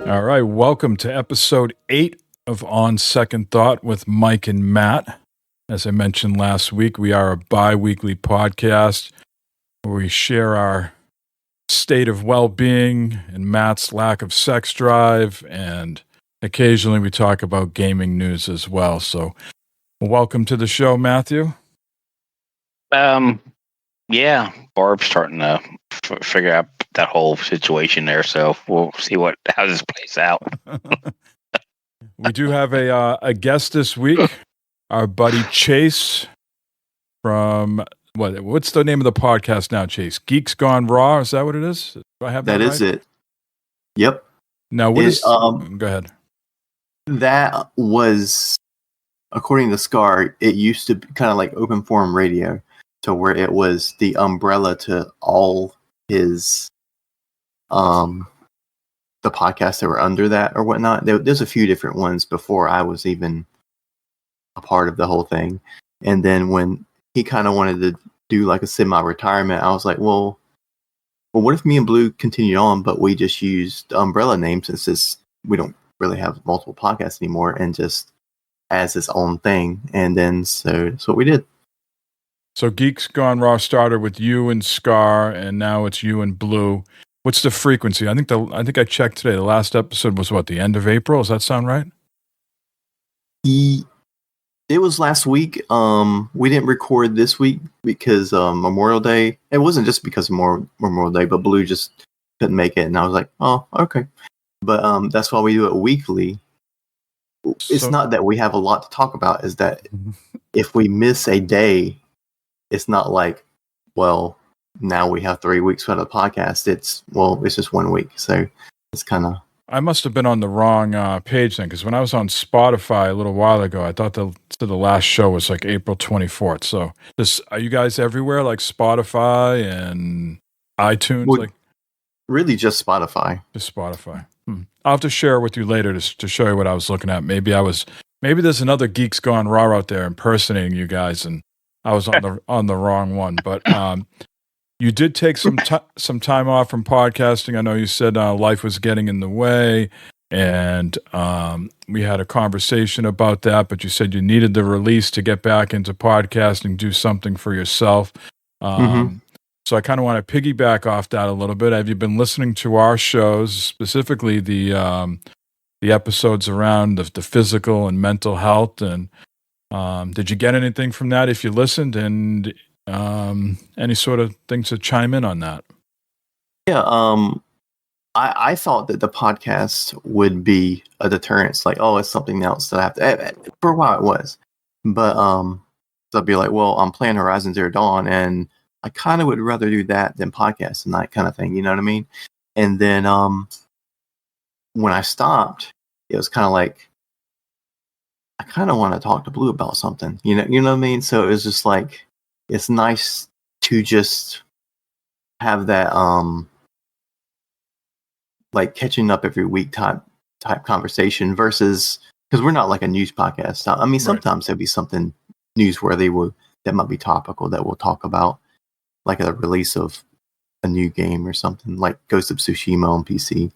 All right, welcome to episode 8 of On Second Thought with Mike and Matt. As I mentioned last week, we are a bi-weekly podcast where we share our state of well-being and Matt's lack of sex drive, and occasionally we talk about gaming news as well. So welcome to the show, Matthew. Yeah, Barb's starting to figure out that whole situation there, so we'll see how this plays out. We do have a guest this week, our buddy Chase from what's the name of the podcast now, Chase? Geeks Gone Raw, is that what it is? Do I have that right? Is it. Yep. Now what is go ahead. That was, according to Scar, it used to be kind of like open forum radio, to where it was the umbrella to all his the podcasts that were under that or whatnot. There's a few different ones before I was even a part of the whole thing. And then when he kind of wanted to do like a semi-retirement, I was like, well, what if me and Blue continued on, but we just used the umbrella name, since we don't really have multiple podcasts anymore, and just as its own thing. And then so that's what we did. So Geeks Gone Raw started with you and Scar, and now it's you and Blue. What's the frequency? I think I checked today. The last episode was the end of April? Does that sound right? It was last week. We didn't record this week because Memorial Day. It wasn't just because of Memorial Day, but Blue just couldn't make it, and I was like, oh, okay. But that's why we do it weekly. It's not that we have a lot to talk about. Is that if we miss a day, it's not like, well, now we have 3 weeks for the podcast. It's just 1 week. So it's kind of... I must have been on the wrong page then, because when I was on Spotify a little while ago, I thought the last show was like April 24th. So are you guys everywhere, like Spotify and iTunes? Well, really just Spotify. Just Spotify. I'll have to share with you later to show you what I was looking at. Maybe there's another Geeks Gone Raw out there impersonating you guys, and I was on the wrong one. But you did take some time off from podcasting. I know you said life was getting in the way, and we had a conversation about that. But you said you needed the release to get back into podcasting, do something for yourself. So I kind of want to piggyback off that a little bit. Have you been listening to our shows, specifically the episodes around the physical and mental health? And did you get anything from that if you listened? And any sort of things to chime in on that? Yeah, I thought that the podcast would be a deterrence, like, oh, it's something else that I have to. For a while it was, but so I'd be like, well, I'm playing Horizon Zero Dawn, and I kind of would rather do that than podcast and that kind of thing. You know what I mean? And then when I stopped, it was kind of like, I kind of want to talk to Blue about something. You know what I mean? So it was just like, it's nice to just have that like catching up every week type conversation, versus, because we're not like a news podcast. I mean, sometimes there'll be something newsworthy that might be topical that we'll talk about, like a release of a new game or something, like Ghost of Tsushima on PC.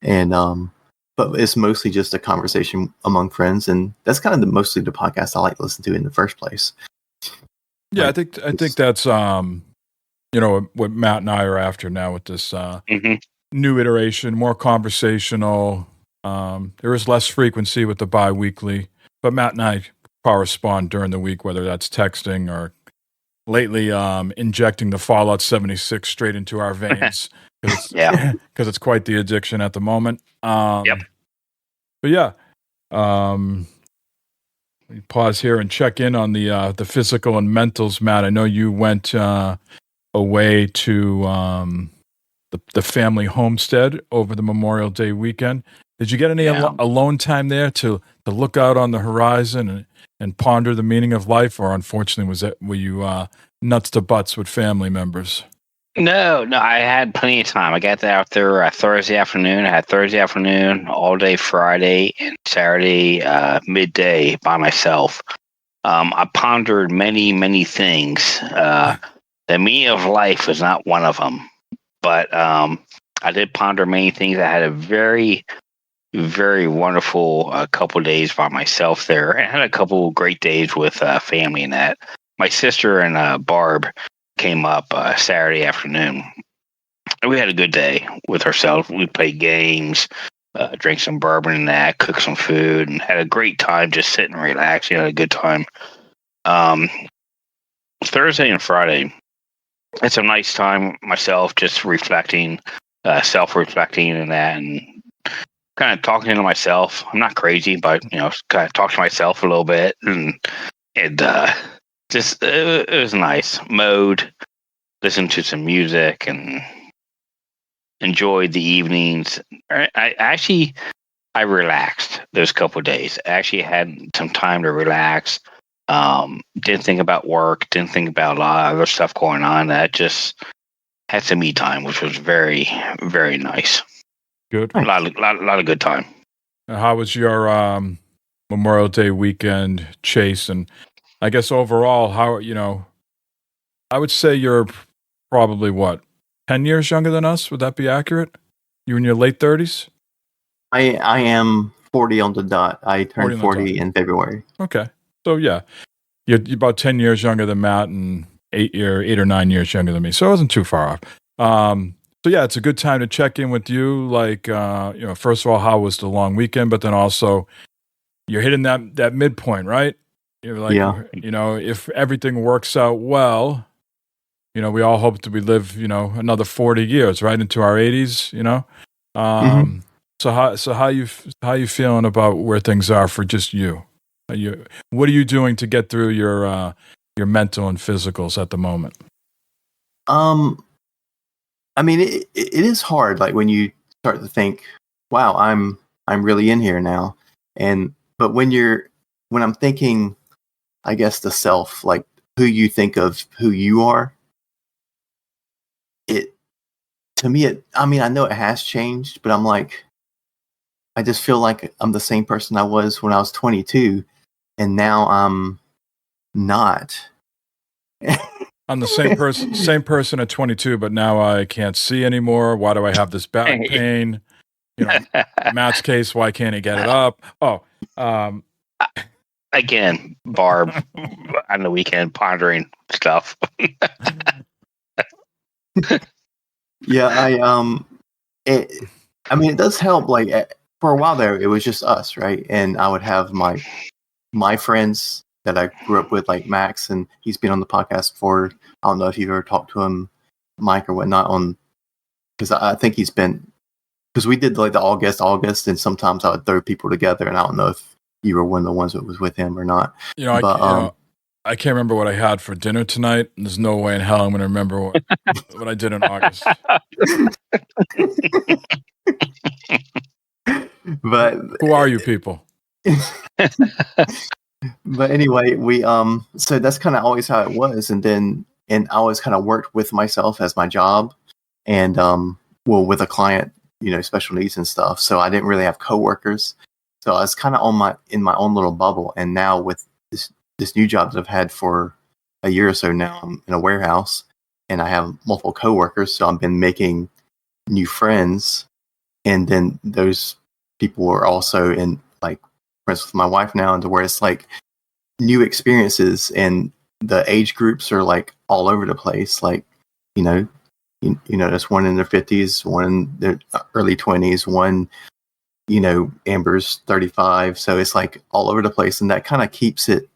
And but it's mostly just a conversation among friends, and that's kind of mostly the podcast I like to listen to in the first place. Yeah, I think that's what Matt and I are after now with this new iteration, more conversational. There is less frequency with the bi-weekly, but Matt and I correspond during the week, whether that's texting or lately injecting the Fallout 76 straight into our veins. Because it's quite the addiction at the moment. But yeah, we pause here and check in on the physical and mentals. Matt, I know you went away to the family homestead over the Memorial Day weekend. Did you get any alone time there to look out on the horizon and ponder the meaning of life, or unfortunately were you nuts to butts with family members? No, I had plenty of time. I got out there Thursday afternoon. I had Thursday afternoon, all day Friday, and Saturday midday by myself. I pondered many, many things. The meaning of life was not one of them, but I did ponder many things. I had a very very wonderful couple days by myself there, and had a couple great days with family and that. My sister and Barb came up Saturday afternoon. And we had a good day with ourselves. We played games, drank some bourbon and that, cooked some food, and had a great time just sitting and relaxing. Had a good time. Thursday and Friday, it's a nice time myself, just reflecting, self-reflecting and that, and kind of talking to myself. I'm not crazy, but kind of talk to myself a little bit, and just it was nice. Mode, listen to some music, and enjoyed the evenings. I relaxed those couple of days. I actually had some time to relax. Didn't think about work. Didn't think about a lot of other stuff going on. That just had some me time, which was very, very nice. Good. A lot of good time. How was your Memorial Day weekend, Chase? And I guess overall, how I would say you're probably 10 years younger than us. Would that be accurate? You in your late 30s? I am 40 on the dot. I turned 40 in February. Okay. So yeah, you're about 10 years younger than Matt and 8 or 9 years younger than me. So I wasn't too far off. So yeah, it's a good time to check in with you. Like, first of all, how was the long weekend? But then also you're hitting that midpoint, right? You're like, if everything works out well, we all hope that we live, another 40 years, right into our 80s, Mm-hmm. So how you feeling about where things are for just you? What are you doing to get through your mental and physicals at the moment? I mean, it is hard. Like when you start to think, "Wow, I'm really in here now," but when I'm thinking, I guess the self, like who you think of, who you are, to me, I mean, I know it has changed, but I'm like, I just feel like I'm the same person I was when I was 22, and now I'm not. I'm the same person at 22, but now I can't see anymore. Why do I have this back pain? Matt's case, why can't he get it up? Again, Barb on the weekend pondering stuff. Yeah, I mean, it does help. Like for a while there, it was just us, right? And I would have my friends that I grew up with, like Max, and he's been on the podcast for. I don't know if you've ever talked to him, Mike, or whatnot. Because I think he's been, because we did like the August, and sometimes I would throw people together, and I don't know if you were one of the ones that was with him or not. I can't remember what I had for dinner tonight. There's no way in hell I'm going to remember what I did in August. But who are you people? But anyway, we so that's kind of always how it was, and I always kind of worked with myself as my job, and with a client, special needs and stuff. So I didn't really have coworkers, so I was kind of in my own little bubble. And now with this new job that I've had for a year or so now, I'm in a warehouse, and I have multiple coworkers. So I've been making new friends, and then those people are also in like friends with my wife now, and to where it's like new experiences, and the age groups are like all over the place. Like, there's one in their 50s, one in their early 20s, one, Amber's 35. So it's like all over the place, and that kind of keeps it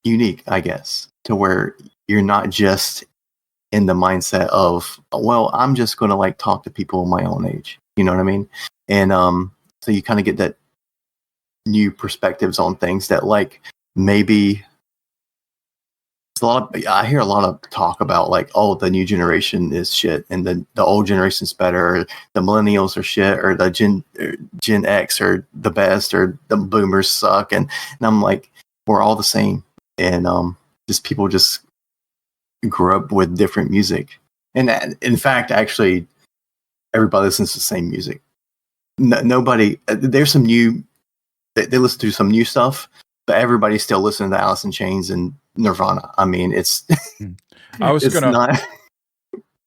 unique, I guess, to where you're not just in the mindset of, well, I'm just going to like talk to people my own age. You know what I mean? And so you kind of get that new perspectives on things that like maybe I hear a lot of talk about like, oh, the new generation is shit, and the old generation's better, or the millennials are shit, or the Gen X are the best, or the boomers suck, and I'm like, we're all the same, and just people just grew up with different music, and in fact, actually, everybody listens to the same music. Nobody, there's some new, they listen to some new stuff, but everybody's still listening to Alice in Chains and Nirvana. I mean, it's. I was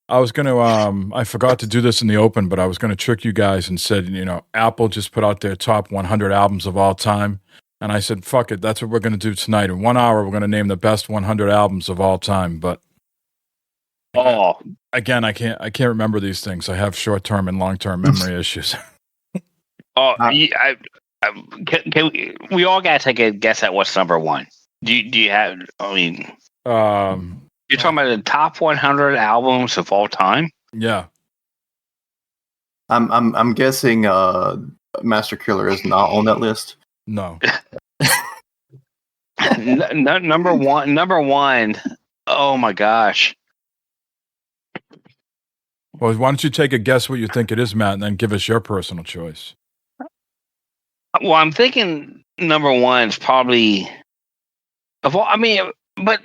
I forgot to do this in the open, but I was gonna trick you guys and said, Apple just put out their top 100 albums of all time, and I said, fuck it, that's what we're gonna do tonight. In 1 hour, we're gonna name the best 100 albums of all time. But again, I can't remember these things. I have short-term and long-term memory issues. Can we all gotta take a guess at what's number one? Do you have? I mean, you're talking about the top 100 albums of all time. Yeah, I'm guessing Master Killer is not on that list. no. Number one. Oh my gosh. Well, why don't you take a guess what you think it is, Matt, and then give us your personal choice. Well, I'm thinking number one is probably of all. I mean, but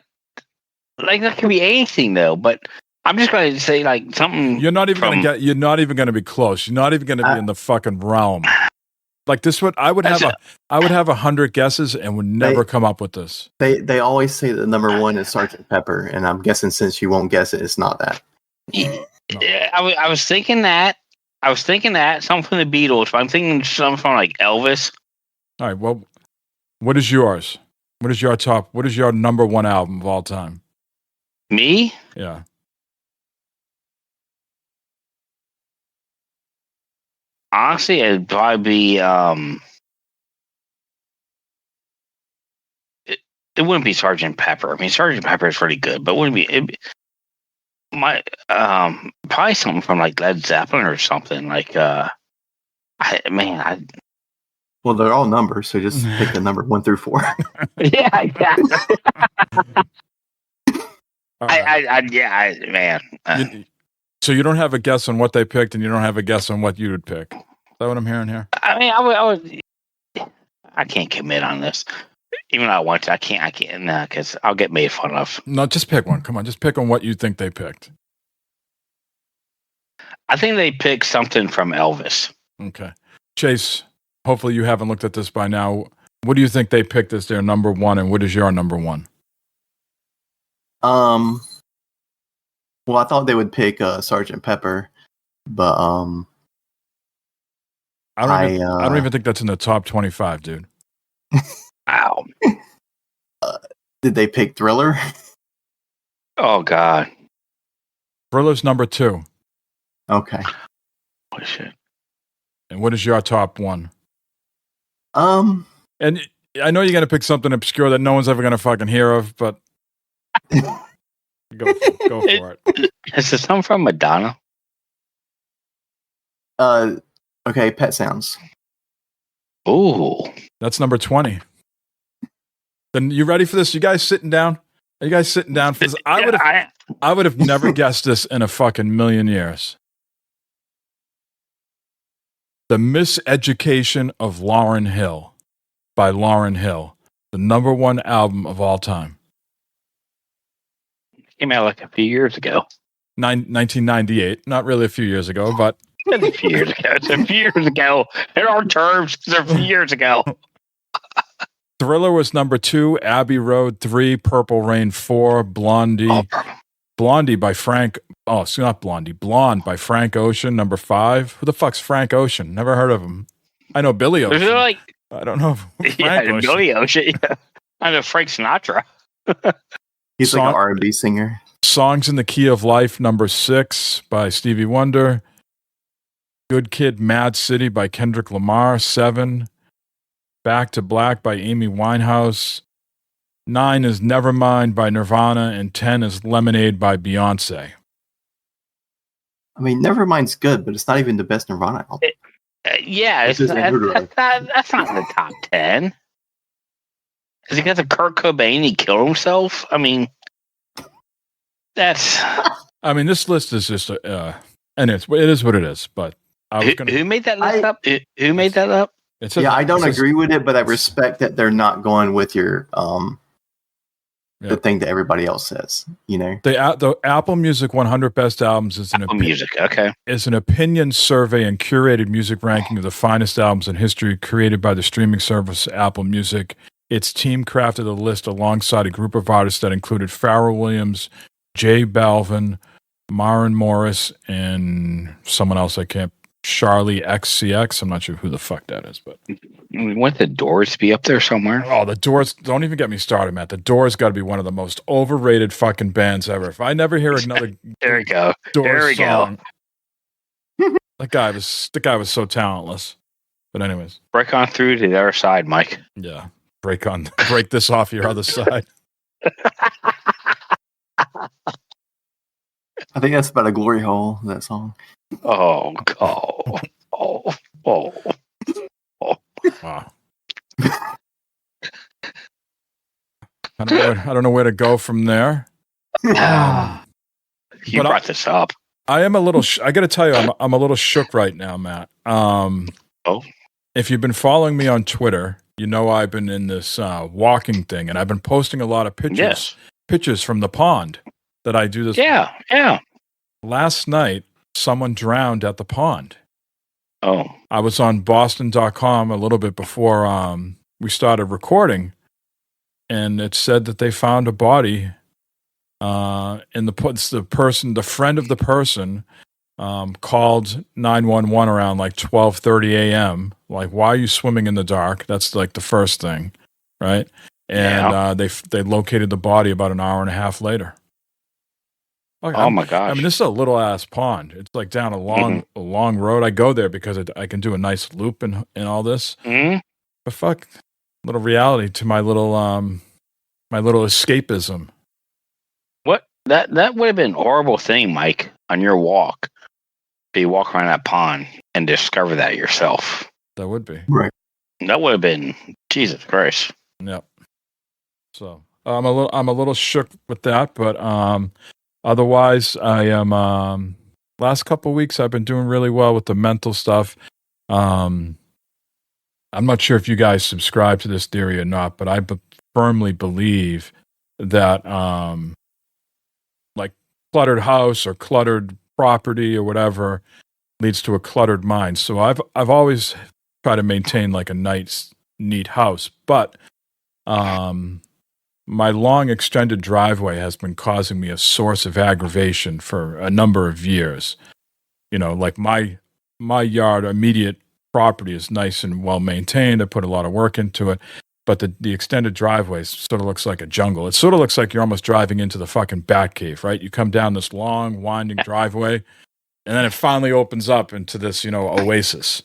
like that could be anything though. But I'm just going to say like something. You're not even going to get. You're not even going to be close. You're not even going to be in the fucking realm. Like this would I would have 100 guesses and would never come up with this. They always say that number one is Sgt. Pepper, and I'm guessing since you won't guess it, it's not that. Yeah, I was thinking that. Something from the Beatles, but I'm thinking something from like Elvis. All right. Well, what is yours? What is your number one album of all time? Me? Yeah. Honestly, it'd probably be it wouldn't be Sgt. Pepper. I mean, Sgt. Pepper is pretty good, but wouldn't be probably something from like Led Zeppelin or something like well, they're all numbers, so just pick the number 1 through 4. yeah. So you don't have a guess on what they picked, and you don't have a guess on what you would pick. Is that what I'm hearing here? I mean, I can't commit on this. Even though I want to, I can't, because I'll get made fun of. No, just pick one. Come on, just pick on what you think they picked. I think they picked something from Elvis. Okay. Chase, hopefully you haven't looked at this by now. What do you think they picked as their number one, and what is your number one? Well, I thought they would pick Sgt. Pepper, but I don't even think that's in the top 25, dude. Wow. Did they pick Thriller? Oh God. Thriller's number 2. Okay. Oh shit. And what is your top one? And I know you're gonna pick something obscure that no one's ever gonna fucking hear of, but go for it. Is this something from Madonna? Okay, Pet Sounds. Ooh. That's number 20. Then you ready for this? You guys sitting down? Are you guys sitting down for this? I would have never guessed this in a fucking million years. The Miseducation of Lauryn Hill by Lauryn Hill. The number one album of all time. Came out like a few years ago. 1998. Not really a few years ago, but... It's a few years ago. It's a few years ago. In our terms, it's a few years ago. Thriller was number 2, Abbey Road 3, Purple Rain 4, Blondie by Frank. Oh, it's not Blondie. Blonde by Frank Ocean, number 5. Who the fuck's Frank Ocean? Never heard of him. I know Billy Ocean. I don't know. Frank Ocean. Billy Ocean. Yeah. I know Frank Sinatra. He's like an R&B singer. Songs in the Key of Life, number 6 by Stevie Wonder. Good Kid, Mad City by Kendrick Lamar, 7. Back to Black by Amy Winehouse. 9 is Nevermind by Nirvana, and 10 is Lemonade by Beyonce. I mean, Nevermind's good, but it's not even the best Nirvana album. That's not in the top 10. Is it because of Kurt Cobain he killed himself? I mean, that's... I mean, this list is just... and it is what it is, but... Who made that list up? Who made that up? I don't agree with it, but I respect that they're not going with your the thing that everybody else says. You know, the Apple Music 100 Best Albums is is an opinion survey and curated music ranking of the finest albums in history, created by the streaming service Apple Music. Its team crafted a list alongside a group of artists that included Pharrell Williams, J Balvin, Maren Morris, and someone else I can't. Charlie XCX. I'm not sure who the fuck that is, but Wouldn't the Doors be up there somewhere? oh, the Doors! Don't even get me started, Matt. The Doors got to be one of the most overrated fucking bands ever. If I never hear another There we go. Doors There we song, the guy was so talentless. But anyways, Break on through to the other side, Mike. yeah, break this off your other side. I think that's about a glory hole, that song. Oh, oh. Wow. I don't know where to go from there. You But brought this up. I am a little. I got to tell you, I'm a little shook right now, Matt. If you've been following me on Twitter, you know I've been in this walking thing, and I've been posting a lot of pictures from the pond that I do this. Yeah. Last night, someone drowned at the pond. Oh. I was on Boston.com a little bit before we started recording, and it said that they found a body. And the friend of the person called 911 around like 12:30 a.m. Like, why are you swimming in the dark? That's like the first thing, right? And they located the body about an hour and a half later. Like, my gosh! I mean, this is a little ass pond. It's like down a long road. I go there because I can do a nice loop and all this. Mm-hmm. But fuck, little reality to my little escapism. What that would have been a horrible thing, Mike, on your walk. Be walk around that pond and discover that yourself. That would be right. That would have been Jesus Christ. Yep. So I'm a little shook with that, but otherwise I am. Last couple of weeks I've been doing really well with the mental stuff. I'm not sure if you guys subscribe to this theory or not, but I firmly believe that like cluttered house or cluttered property or whatever leads to a cluttered mind. So I've always tried to maintain like a nice, neat house, but my long extended driveway has been causing me a source of aggravation for a number of years. You know, like my yard, immediate property is nice and well maintained. I put a lot of work into it. But the extended driveway sort of looks like a jungle. It sort of looks like you're almost driving into the fucking Batcave, right? You come down this long, winding driveway, and then it finally opens up into this, oasis.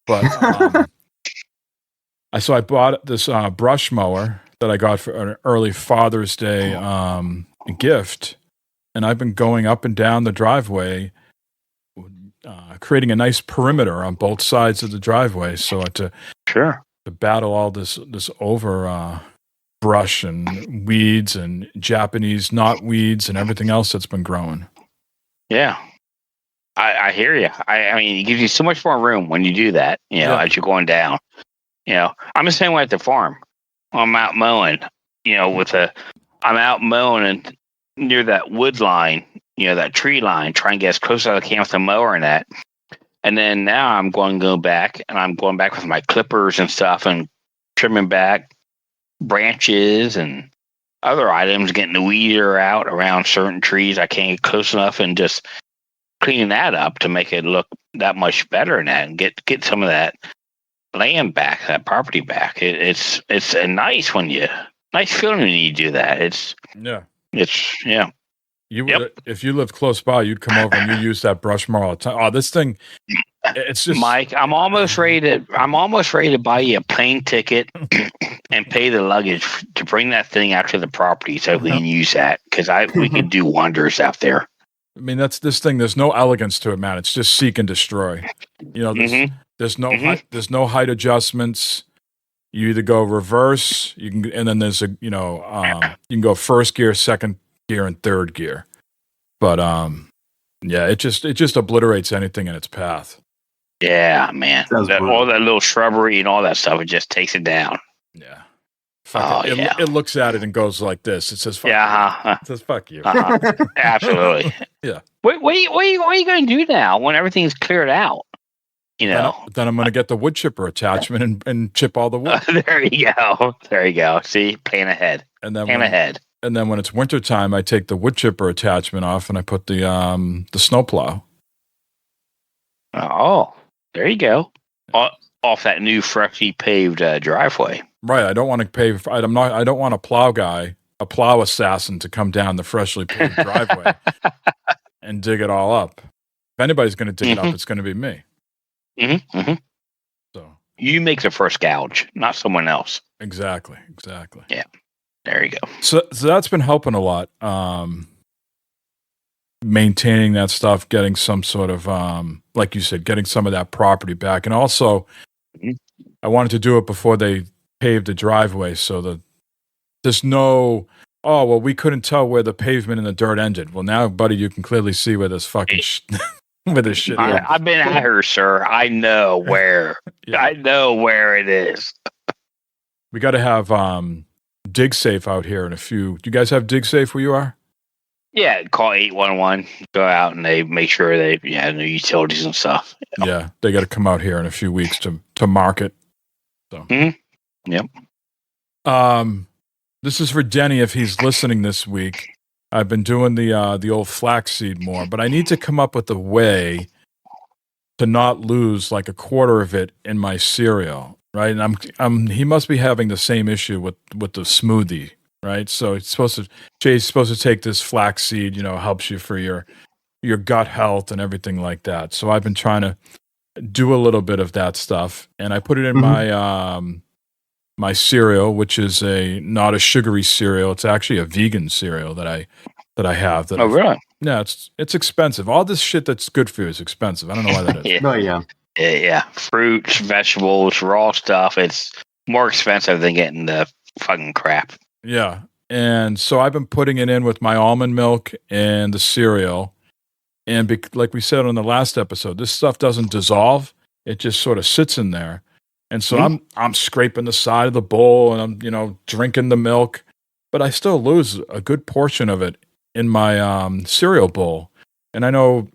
But so I bought this brush mower that I got for an early Father's Day gift, and I've been going up and down the driveway, creating a nice perimeter on both sides of the driveway, so to battle all this over brush and weeds and Japanese knotweeds and everything else that's been growing. Yeah, I hear you. I mean, it gives you so much more room when you do that. As you're going down. I'm the same way at the farm. I'm out mowing. I'm out mowing and near that wood line. That tree line. Trying to get as close as I can with the mower and that. And then now I'm going to go back, and I'm going back with my clippers and stuff and trimming back branches and other items, getting the weeder out around certain trees I can't get close enough, and just cleaning that up to make it look that much better in that and get some of that land back, that property back. It's a nice feeling when you do that. It's You would, if you lived close by, you'd come over and you use that brush mower all the time. Oh, this thing, it's just Mike. I'm almost ready to buy you a plane ticket and pay the luggage to bring that thing out to the property so we can use that, because we can do wonders out there. I mean, that's this thing. There's no elegance to it, man. It's just seek and destroy. There's no height adjustments. You either go reverse, and then there's you can go first gear, second gear, and third gear. But it just obliterates anything in its path. Yeah, man. All that little shrubbery and all that stuff, it just takes it down. Yeah. It looks at it and goes like this. It says, fuck you. It says, fuck you. Absolutely. Yeah. What are you going to do now when everything's cleared out? Then I'm going to get the wood chipper attachment and chip all the wood. There you go. See, plan ahead. And then And then when it's wintertime, I take the wood chipper attachment off and I put the snowplow. Oh, there you go. Off that new freshly paved driveway. Right. I don't want to pay. I don't want a plow assassin to come down the freshly paved driveway and dig it all up. If anybody's going to dig it up, it's going to be me. Mm-hmm, mm-hmm. So you make the first gouge, not someone else. Exactly. Yeah. There you go. So that's been helping a lot. Maintaining that stuff, getting some sort of, like you said, getting some of that property back. And also, I wanted to do it before they paved the driveway so that there's no, oh, well, we couldn't tell where the pavement and the dirt ended. Well, now, buddy, you can clearly see where this fucking where this shit is. I've been at her, sir. I know where. Yeah. I know where it is. We got to have Dig Safe out here in a few. Do you guys have Dig Safe where you are? Yeah, call 811. Go out and they make sure they new utilities and stuff. Yeah, they got to come out here in a few weeks to mark it. So, Yep. This is for Denny if he's listening this week. I've been doing the old flaxseed more, but I need to come up with a way to not lose like a quarter of it in my cereal, right? And he must be having the same issue with the smoothie, right? So Jay's supposed to take this flaxseed, helps you for your gut health and everything like that. So I've been trying to do a little bit of that stuff, and I put it in my cereal, which is not a sugary cereal. It's actually a vegan cereal that I have. Oh, really? Yeah, it's expensive. All this shit that's good for you is expensive. I don't know why that is. Yeah. Fruits, vegetables, raw stuff. It's more expensive than getting the fucking crap. Yeah. And so I've been putting it in with my almond milk and the cereal. And like we said on the last episode, this stuff doesn't dissolve. It just sort of sits in there. And so I'm scraping the side of the bowl and I'm, drinking the milk, but I still lose a good portion of it in my cereal bowl. And I know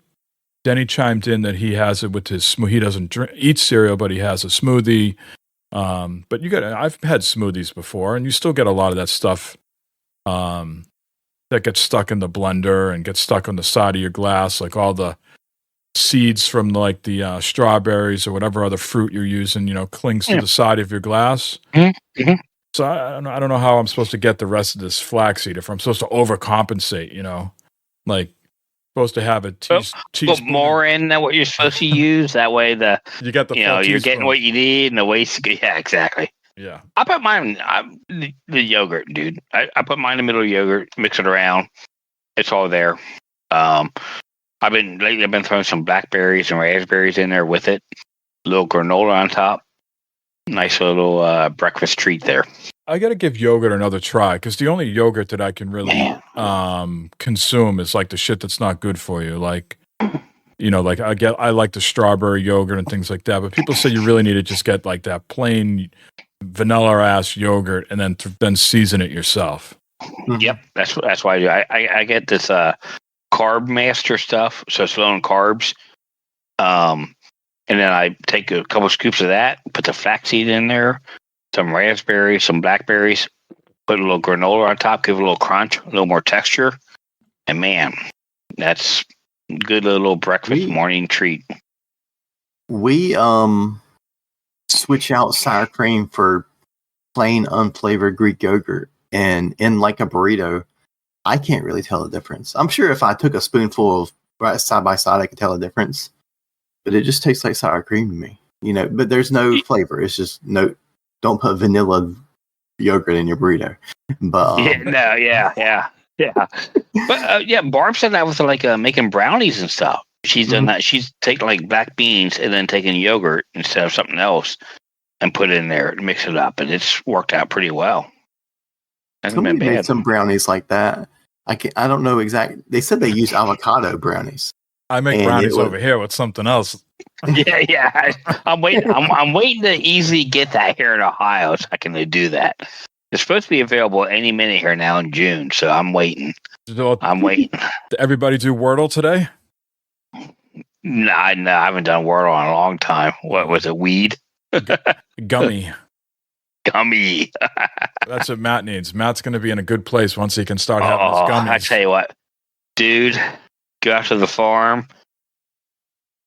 Denny chimed in that he has it with his he doesn't eat cereal, but he has a smoothie. But I've had smoothies before, and you still get a lot of that stuff that gets stuck in the blender and gets stuck on the side of your glass, like all the seeds from like the strawberries or whatever other fruit you're using, clings to the side of your glass. Mm-hmm. So I don't know how I'm supposed to get the rest of this flaxseed if I'm supposed to overcompensate, like supposed to have a teaspoon. Put more in than what you're supposed to use. That way you get the you're getting what you need and the waste. Yeah, exactly. Yeah. I put mine the yogurt, dude. I put mine in the middle of yogurt, mix it around. It's all there. I've been throwing some blackberries and raspberries in there with it. A little granola on top. Nice little breakfast treat there. I got to give yogurt another try because the only yogurt that I can really consume is like the shit that's not good for you. Like, like I like the strawberry yogurt and things like that. But people say you really need to just get like that plain vanilla ass yogurt and then season it yourself. Yep, that's why I do. I get this Carb Master stuff, so it's low in carbs. And then I take a couple scoops of that, put the flaxseed in there, some raspberries, some blackberries, put a little granola on top, give it a little crunch, a little more texture. And man, that's a good little breakfast morning treat. We switch out sour cream for plain unflavored Greek yogurt, and in like a burrito, I can't really tell the difference. I'm sure if I took a spoonful of right side by side, I could tell the difference. But it just tastes like sour cream to me, but there's no flavor. It's just don't put vanilla yogurt in your burrito. But yeah. But Barb said that with like making brownies and stuff. She's done that. She's taken like black beans and then taken yogurt instead of something else and put it in there and mix it up, and it's worked out pretty well. Somebody made some brownies like that. I don't know exactly. They said they use avocado brownies. I make brownies over here with something else. Yeah. I'm waiting. I'm waiting to easily get that here in Ohio so I can do that. It's supposed to be available any minute here now in June, so I'm waiting. I'm waiting. Did everybody do Wordle today? No, I haven't done Wordle in a long time. What was it? Weed? Gummy. Gummy. That's what Matt needs. Matt's going to be in a good place once he can start having his gummies. I tell you what, dude, go out to the farm,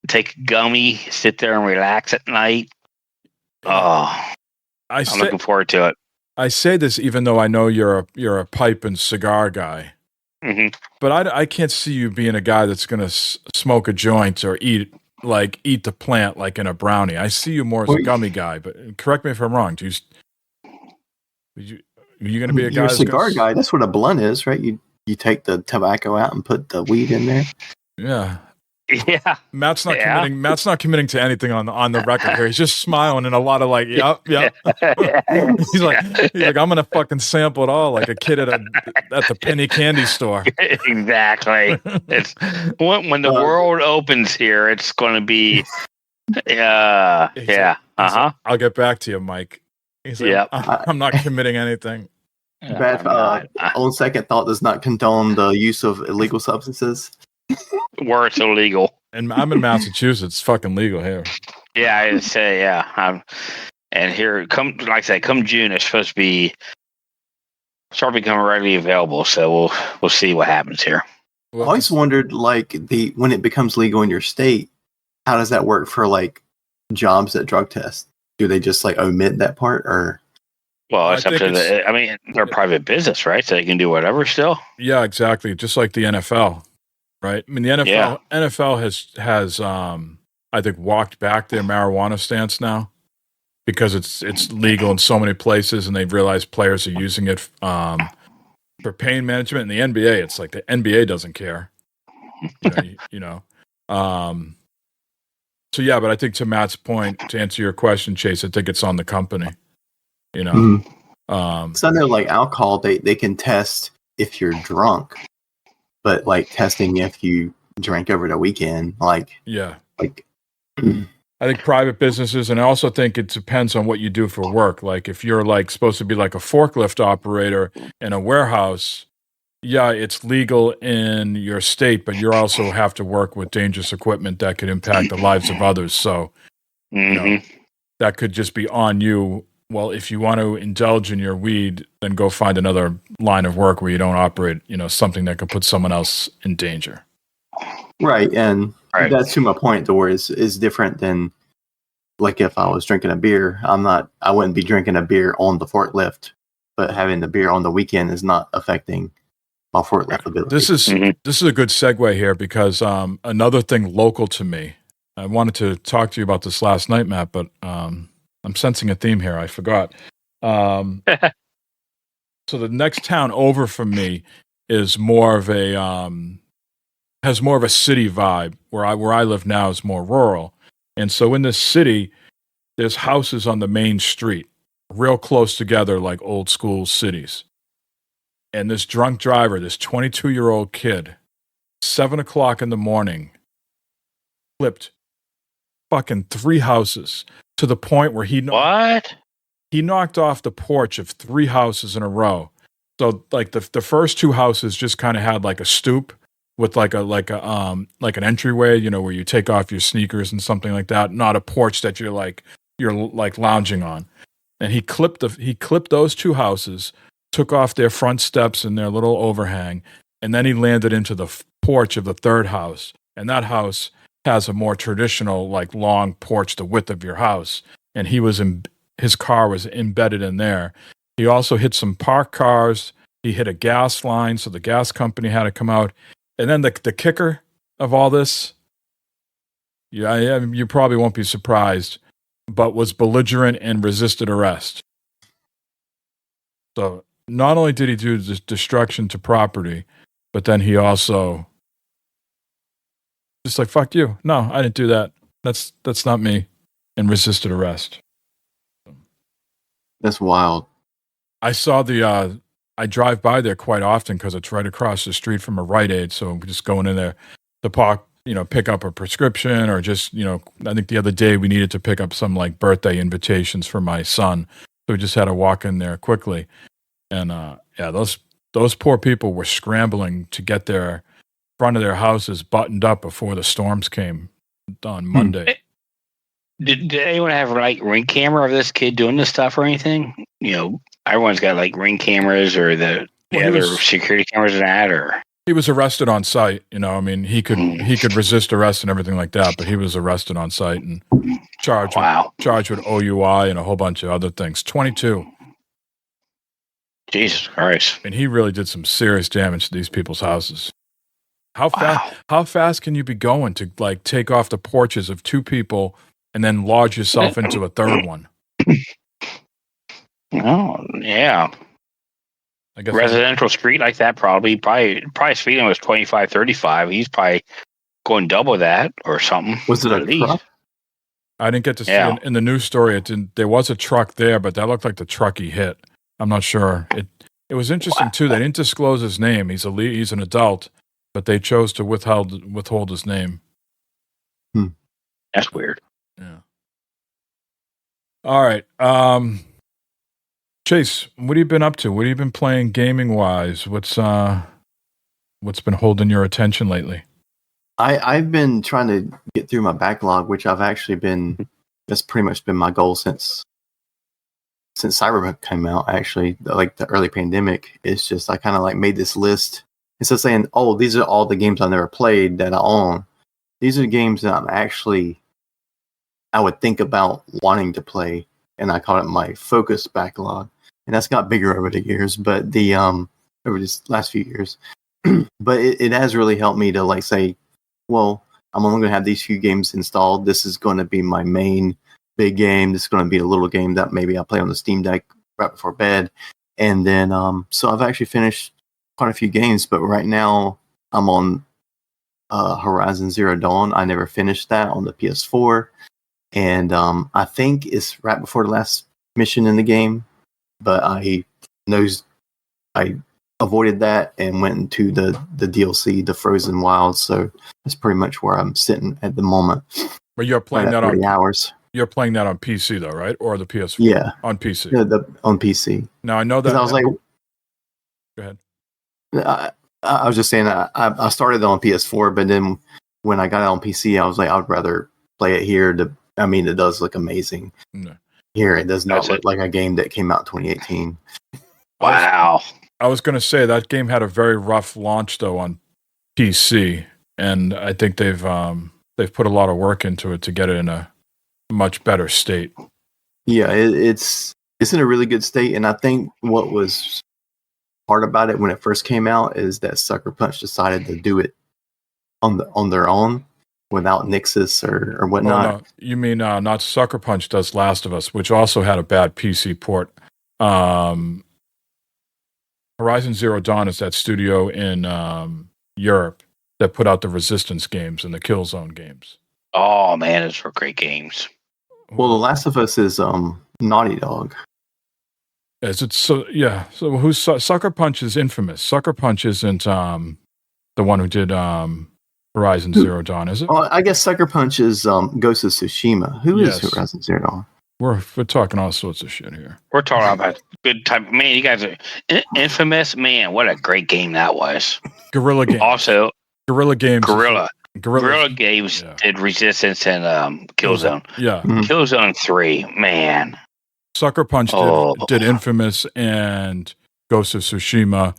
take a gummy, sit there and relax at night. I'm looking forward to it. I say this even though I know you're a pipe and cigar guy, but I can't see you being a guy that's going to smoke a joint or eat the plant like in a brownie. I see you more as a gummy guy. But correct me if I'm wrong. Are you going to be a guy? You're a cigar guy. That's what a blunt is, right? You take the tobacco out and put the weed in there. Yeah. Yeah. Matt's not committing. Matt's not committing to anything on the record here. He's just smiling and a lot of like, yep. he's like, I'm gonna fucking sample it all like a kid at the penny candy store. Exactly. It's when the world opens here, it's going to be. Yeah. I'll get back to you, Mike. He's like, I'm not committing anything. Beth, on second thought, does not condone the use of illegal substances. Where it's illegal. And I'm in Massachusetts. It's fucking legal here. Yeah, I'd say, and here, come June, it's supposed to start becoming readily available. So we'll see what happens here. I always wondered, when it becomes legal in your state, how does that work for jobs that drug test? Do they just omit that part, or? Well, it's up to they're a private business, right? So they can do whatever still. Yeah, exactly. Just like the NFL. Right. I mean, the NFL has I think walked back their marijuana stance now because it's legal in so many places, and they've realized players are using it for pain management. In the NBA, it's like the NBA doesn't care. So yeah, but I think to Matt's point, to answer your question, Chase, I think it's on the company. So I know alcohol, they can test if you're drunk. But testing if you drank over the weekend, I think private businesses, and I also think it depends on what you do for work. Like if you're supposed to be a forklift operator in a warehouse, yeah, it's legal in your state, but you also have to work with dangerous equipment that could impact the lives of others. So that could just be on you. Well, if you want to indulge in your weed, then go find another line of work where you don't operate, something that could put someone else in danger. Right. And that's to my point, to where is different than if I was drinking a beer. I wouldn't be drinking a beer on the forklift, but having the beer on the weekend is not affecting my forklift ability. This is a good segue here because another thing local to me, I wanted to talk to you about this last night, Matt, but I'm sensing a theme here. I forgot. So the next town over from me is more of a has more of a city vibe. Where I live now is more rural, and so in this city, there's houses on the main street, real close together, like old school cities. And this drunk driver, this 22-year-old kid, 7:00 in the morning, flipped fucking 3 houses. To the point where he knocked off the porch of 3 houses in a row. So the first 2 houses just kind of had a stoop with an entryway, where you take off your sneakers and something like that, not a porch that you're lounging on. And he clipped those 2 houses, took off their front steps and their little overhang, and then he landed into the porch of the 3rd house. And that house has a more traditional, long porch, the width of your house. And his car was embedded in there. He also hit some parked cars. He hit a gas line, so the gas company had to come out. And then the kicker of all this, you probably won't be surprised, but was belligerent and resisted arrest. So not only did he do destruction to property, but then he also just fuck you. No, I didn't do that. That's not me. And resisted arrest. That's wild. I saw I drive by there quite often because it's right across the street from a Rite Aid. So I'm just going in there to park, pick up a prescription or just, I think the other day we needed to pick up some birthday invitations for my son. So we just had to walk in there quickly. And those poor people were scrambling to get their front of their houses buttoned up before the storms came on Monday. Did anyone have like ring camera of this kid doing this stuff or anything? Everyone's got like ring cameras or the other security cameras and that, or he was arrested on site. I mean, he could resist arrest and everything like that, but he was arrested on site and charged with OUI and a whole bunch of other things. 22. Jesus Christ! And he really did some serious damage to these people's houses. How fast can you be going to like take off the porches of two people and then lodge yourself into a third one? Oh, yeah. I guess residential street like that probably speeding was 25, 35. He's probably going double that or something. Was it at least? Truck? I didn't get to see it in the news story. There was a truck there, but that looked like the truck he hit. I'm not sure. It was interesting too. They didn't disclose his name. He's an adult, but they chose to withhold his name. That's weird. Yeah. All right. Chase, what have you been up to? What have you been playing gaming wise? What's been holding your attention lately? I've been trying to get through my backlog, which that's pretty much been my goal since Cyberpunk came out. Actually, like the early pandemic, it's just I kind of like made this list instead of saying, "Oh, these are all the games I've never played that I own." These are the games that I would think about wanting to play, and I call it my focus backlog. And that's got bigger over the years, but over this last few years. But it has really helped me to like say, well, I'm only going to have these few games installed. This is going to be my main big game. This is going to be a little game that maybe I play on the Steam Deck right before bed. And then, so I've actually finished quite a few games, but right now I'm on Horizon Zero Dawn. I never finished that on the PS4. And I think it's right before the last mission in the game, but I avoided that and went into the DLC, the Frozen Wilds. So that's pretty much where I'm sitting at the moment. But you're playing that on hours. You're playing that on PC though, right? Or the PS4? Yeah, on PC. Yeah, on PC. Now I know that. I was like, go ahead. I was just saying that I started on PS4, but then when I got it on PC, I was like, I'd rather play it here. It does look amazing. No. Here, it does not look like a game that came out in 2018. Wow. I was going to say that game had a very rough launch though on PC, and I think they've put a lot of work into it to get it in a much better state. Yeah, it's in a really good state, and I think what was hard about it when it first came out is that Sucker Punch decided to do it on their own without Nixus or whatnot. Oh, no. You mean not Sucker Punch does Last of Us, which also had a bad PC port. Horizon Zero Dawn is that studio in Europe that put out the Resistance games and the Killzone games. Oh man, those were great games. Well, The Last of Us is Naughty Dog. Is it so? Yeah. So who's Sucker Punch is infamous. Sucker Punch isn't the one who did Horizon Zero Dawn, is it? Well, I guess Sucker Punch is Ghost of Tsushima. Who is Horizon Zero Dawn? We're talking all sorts of shit here. We're talking about good time. Man, you guys are infamous. Man, what a great game that was. Guerrilla Games. Also, Guerrilla Games. Guerrilla Games did Resistance and Killzone. Yeah. Mm-hmm. Killzone 3, man. Sucker Punch did Infamous and Ghost of Tsushima,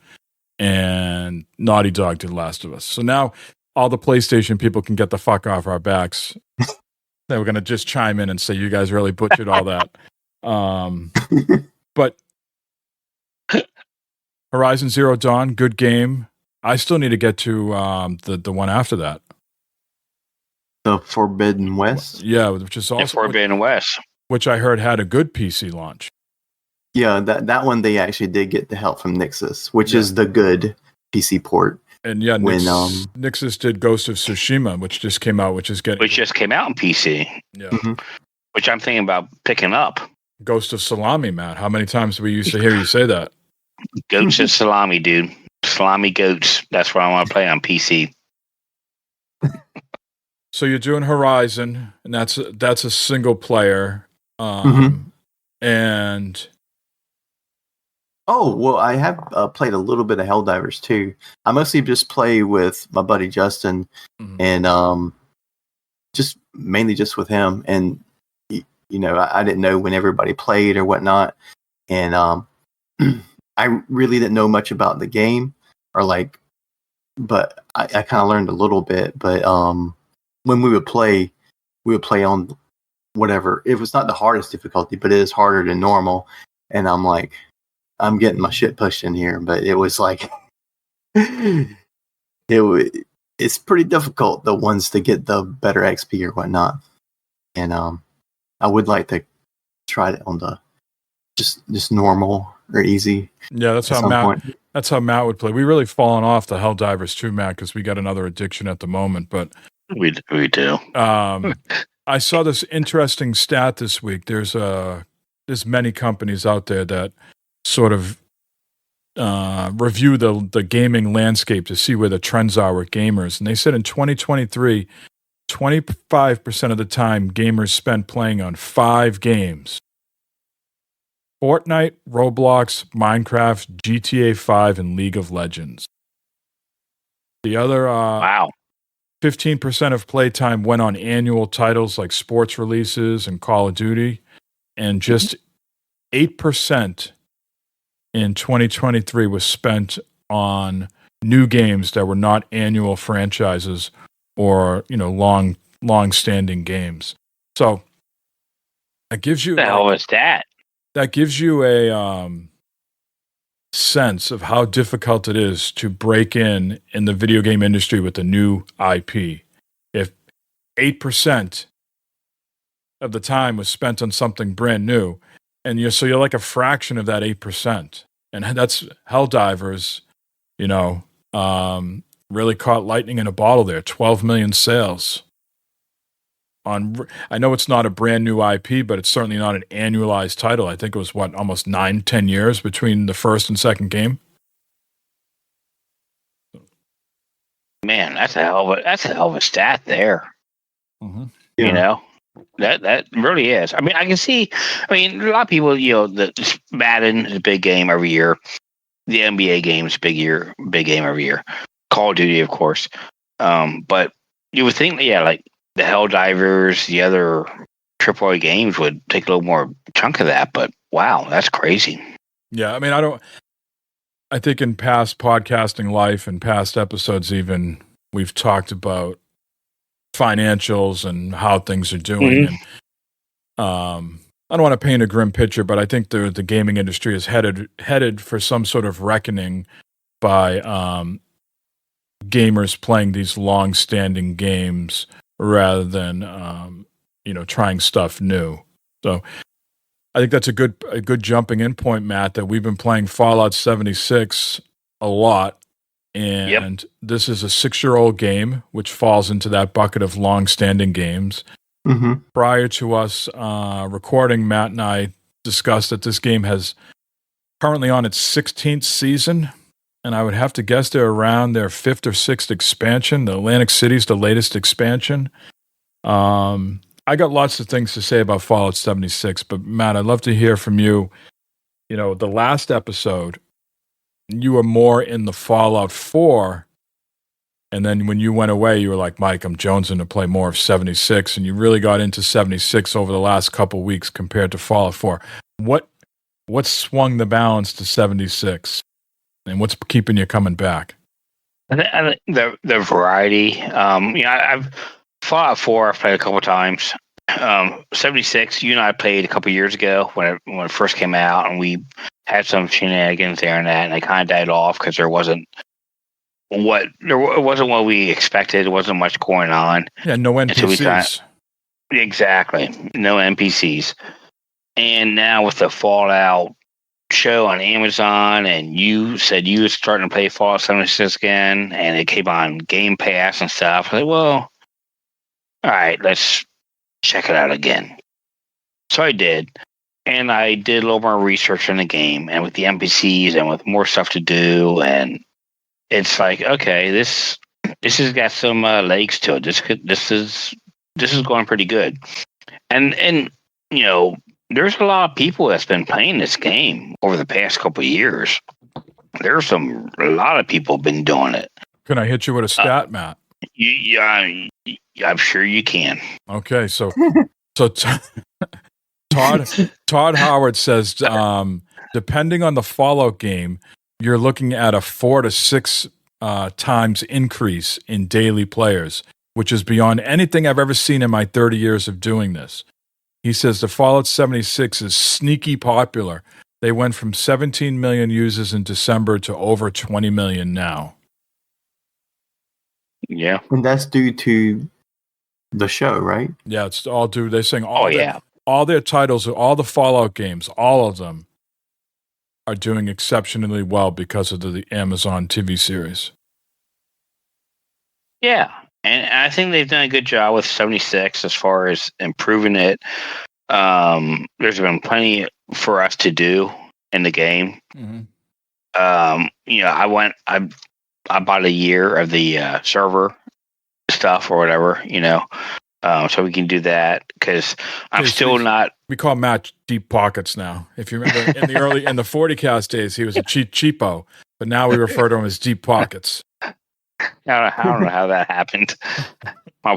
and Naughty Dog did Last of Us. So now all the PlayStation people can get the fuck off our backs. They were going to just chime in and say, you guys really butchered all that. But Horizon Zero Dawn, good game. I still need to get to the one after that. The Forbidden West? Yeah, which is also... The Forbidden West. Which I heard had a good PC launch. Yeah, that one they actually did get the help from Nixus, which is the good PC port. And yeah, Nixus did Ghost of Tsushima, which just came out, which just came out on PC. Yeah. Mm-hmm. Which I'm thinking about picking up. Ghost of Salami, Matt. How many times do we used to hear you say that? Goats of Salami, dude. Salami goats. That's what I want to play on PC. So you're doing Horizon, and that's a single player. And oh, well, I have played a little bit of Helldivers too. I mostly just play with my buddy Justin, and just mainly just with him. And I didn't know when everybody played or whatnot, and I really didn't know much about the game, but I kind of learned a little bit. But when we would play on whatever. It was not the hardest difficulty, but it is harder than normal. And I'm like, I'm getting my shit pushed in here, but it was like, it's pretty difficult, the ones to get the better XP or whatnot. And I would like to try it on the just normal or easy. Yeah, that's how Matt would play. We really fallen off the Helldivers too, Matt, because we got another addiction at the moment. But we do. I saw this interesting stat this week. There's many companies out there that sort of review the gaming landscape to see where the trends are with gamers. And they said in 2023, 25% of the time gamers spent playing on 5 games: Fortnite, Roblox, Minecraft, GTA 5, and League of Legends. The other wow. 15% of playtime went on annual titles like sports releases and Call of Duty, and just 8% in 2023 was spent on new games that were not annual franchises or long-standing games. So that gives you the hell is that? That gives you a sense of how difficult it is to break in the video game industry with a new IP. If 8% of the time was spent on something brand new, and you're like a fraction of that 8%, and that's Helldivers, really caught lightning in a bottle there. 12 million sales. I know it's not a brand new IP, but it's certainly not an annualized title. I think it was almost 9-10 years between the first and second game. Man, that's a hell of a stat there. Mm-hmm. Yeah. That really is. I mean, I can see. I mean, a lot of people, the Madden is a big game every year. The NBA game is big game every year. Call of Duty, of course. But you would think, like the Helldivers, the other AAA games would take a little more chunk of that. But wow, that's crazy. Yeah, I mean, I think in past podcasting life and past episodes even, we've talked about financials and how things are doing. Mm-hmm. And I don't want to paint a grim picture, but I think the gaming industry is headed for some sort of reckoning by gamers playing these long-standing games rather than trying stuff new. So I think that's a good jumping in point, Matt, that we've been playing Fallout 76 a lot. And This is a 6-year-old game, which falls into that bucket of long-standing games. Mm-hmm. Prior to us recording, Matt and I discussed that this game has currently on its 16th season, and I would have to guess they're around their 5th or 6th expansion. The Atlantic City's the latest expansion. I got lots of things to say about Fallout 76, but Matt, I'd love to hear from you. The last episode, you were more in the Fallout 4, and then when you went away, you were like, Mike, I'm jonesing to play more of 76, and you really got into 76 over the last couple weeks compared to Fallout 4. What swung the balance to 76, and what's keeping you coming back? I think the variety. I've Fallout 4 I've played a couple times. 76, you and I played a couple years ago when it first came out, and we had some shenanigans there and that, and they kind of died off because it wasn't what we expected. There wasn't much going on. Yeah, no NPCs. Exactly, no NPCs. And now with the Fallout show on Amazon, and you said you were starting to play Fallout 76 again, and it came on Game Pass and stuff. I was like, well, all right, let's check it out again. So I did. And I did a little more research on the game and with the NPCs and with more stuff to do. And it's like, okay, this has got some legs to it. This is going pretty good. And there's a lot of people that's been playing this game over the past couple of years. There's a lot of people been doing it. Can I hit you with a stat, Matt? Yeah, I'm sure you can. Okay, so Todd Howard says, depending on the Fallout game, you're looking at a 4 to 6 times increase in daily players, which is beyond anything I've ever seen in my 30 years of doing this. He says the Fallout 76 is sneaky popular. They went from 17 million users in December to over 20 million now. Yeah. And that's due to the show, right? Yeah, it's all due. They're saying yeah. all their titles, all the Fallout games, all of them are doing exceptionally well because of the Amazon TV series. Yeah. And I think they've done a good job with 76 as far as improving it. There's been plenty for us to do in the game. Mm-hmm. I bought a year of the server stuff or whatever, so we can do that because I'm still not. We call Matt Deep Pockets now. If you remember in the 40cast days, he was a cheapo, but now we refer to him as Deep Pockets. I don't know how that happened. My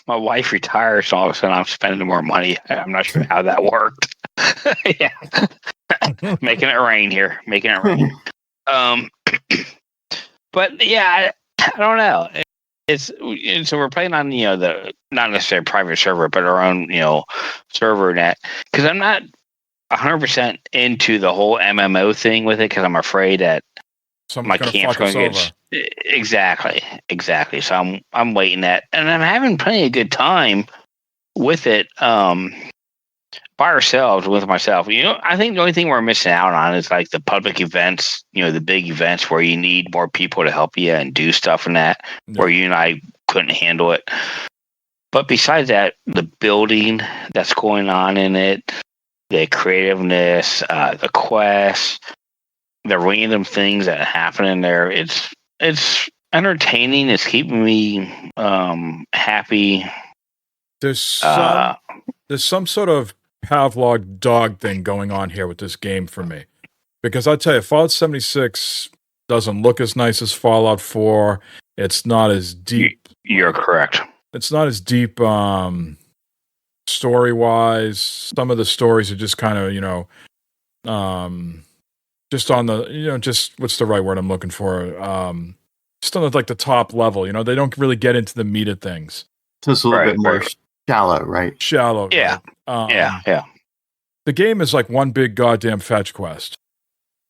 wife retires, so all of a sudden I'm spending more money. I'm not sure how that worked. Yeah, making it rain here, making it rain. But yeah, I don't know. So we're playing on the not necessarily private server, but our own server net because I'm not 100% into the whole MMO thing with it because I'm afraid that my camp's going to get exactly. So I'm waiting that, and I'm having plenty of good time with it. By ourselves, with myself. I think the only thing we're missing out on is like the public events, the big events where you need more people to help you and do stuff and that, where you and I couldn't handle it. But besides that, the building that's going on in it, the creativeness, the quests, the random things that happen in there, it's entertaining. It's keeping me happy. There's some sort of Pavlov dog thing going on here with this game for me. Because I'll tell you, Fallout 76 doesn't look as nice as Fallout 4. It's not as deep. You're correct. It's not as deep story-wise. Some of the stories are just kind of, just on the, just what's the right word I'm looking for? Just on like the top level. They don't really get into the meat of things. Just a little bit more shallow, right? Shallow. Yeah. Right? Yeah. The game is like one big goddamn fetch quest.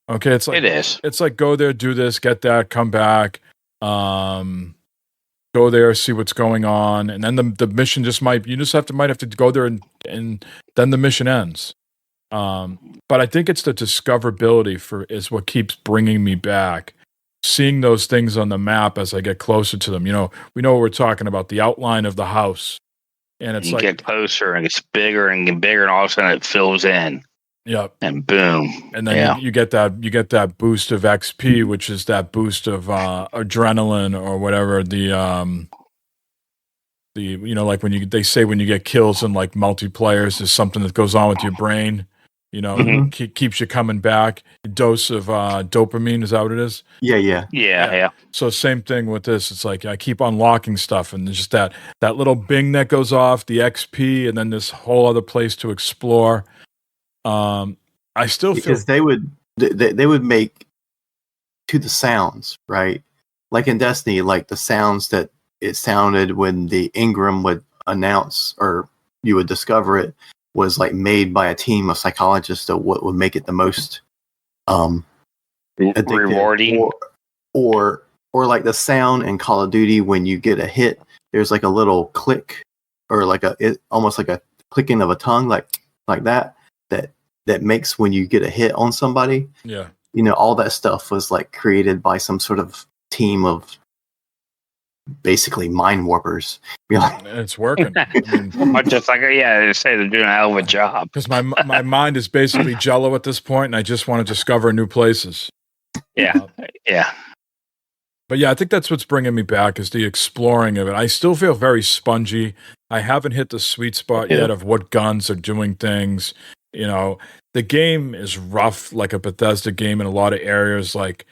Okay, it is. It's like go there, do this, get that, come back, go there, see what's going on, and then the mission might have to go there and then the mission ends. But I think it's the discoverability is what keeps bringing me back. Seeing those things on the map as I get closer to them. We know what we're talking about, the outline of the house. And it's get closer and it's bigger and all of a sudden it fills in. Yep. And boom. And then you get that boost of XP, which is that boost of adrenaline or whatever. Like when they say when you get kills in like multiplayers, there's something that goes on with your brain. Keeps you coming back. A dose of dopamine, is that what it is? Yeah. So same thing with this. It's like I keep unlocking stuff, and there's just that little bing that goes off, the XP, and then this whole other place to explore. I still feel because they would make to the sounds, right? Like in Destiny, like the sounds that it sounded when the Ingram would announce or you would discover it was like made by a team of psychologists that what would make it the most rewarding or like the sound in Call of Duty when you get a hit, there's like a little click or like almost like a clicking of a tongue like that makes when you get a hit on somebody. Yeah. All that stuff was like created by some sort of team of basically mind warpers. It's working. Just like they say they're doing a hell of a job. Because my mind is basically Jello at this point, and I just want to discover new places. Yeah. But yeah, I think that's what's bringing me back is the exploring of it. I still feel very spongy. I haven't hit the sweet spot yet of what guns are doing things. The game is rough, like a Bethesda game in a lot of areas. Like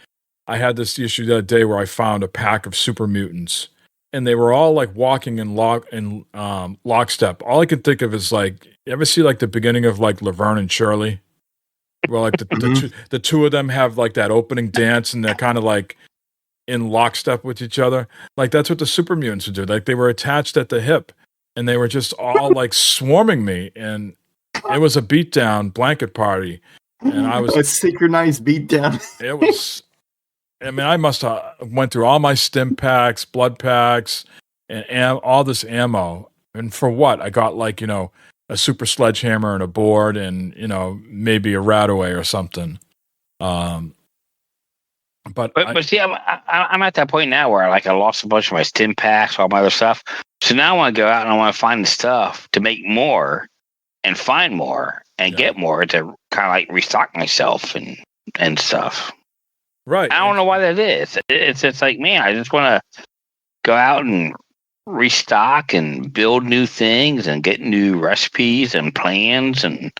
I had this issue the other day where I found a pack of super mutants, and they were all like walking in lockstep. All I could think of is like, you ever see like the beginning of like Laverne and Shirley, where like the two of them have like that opening dance, and they're kind of like in lockstep with each other. Like that's what the super mutants would do. Like they were attached at the hip, and they were just all like swarming me, and it was a beatdown blanket party, and I was a synchronized beatdown. It was. I mean, I must have went through all my stim packs, blood packs, and all this ammo. And for what? I got like, a super sledgehammer and a board and, maybe a Radaway or something. But see, I'm at that point now where like I lost a bunch of my stim packs, all my other stuff. So now I want to go out and I want to find the stuff to make more and find more and get more to kind of like restock myself and stuff. Right. I don't know why that is. It's like, man, I just want to go out and restock and build new things and get new recipes and plans and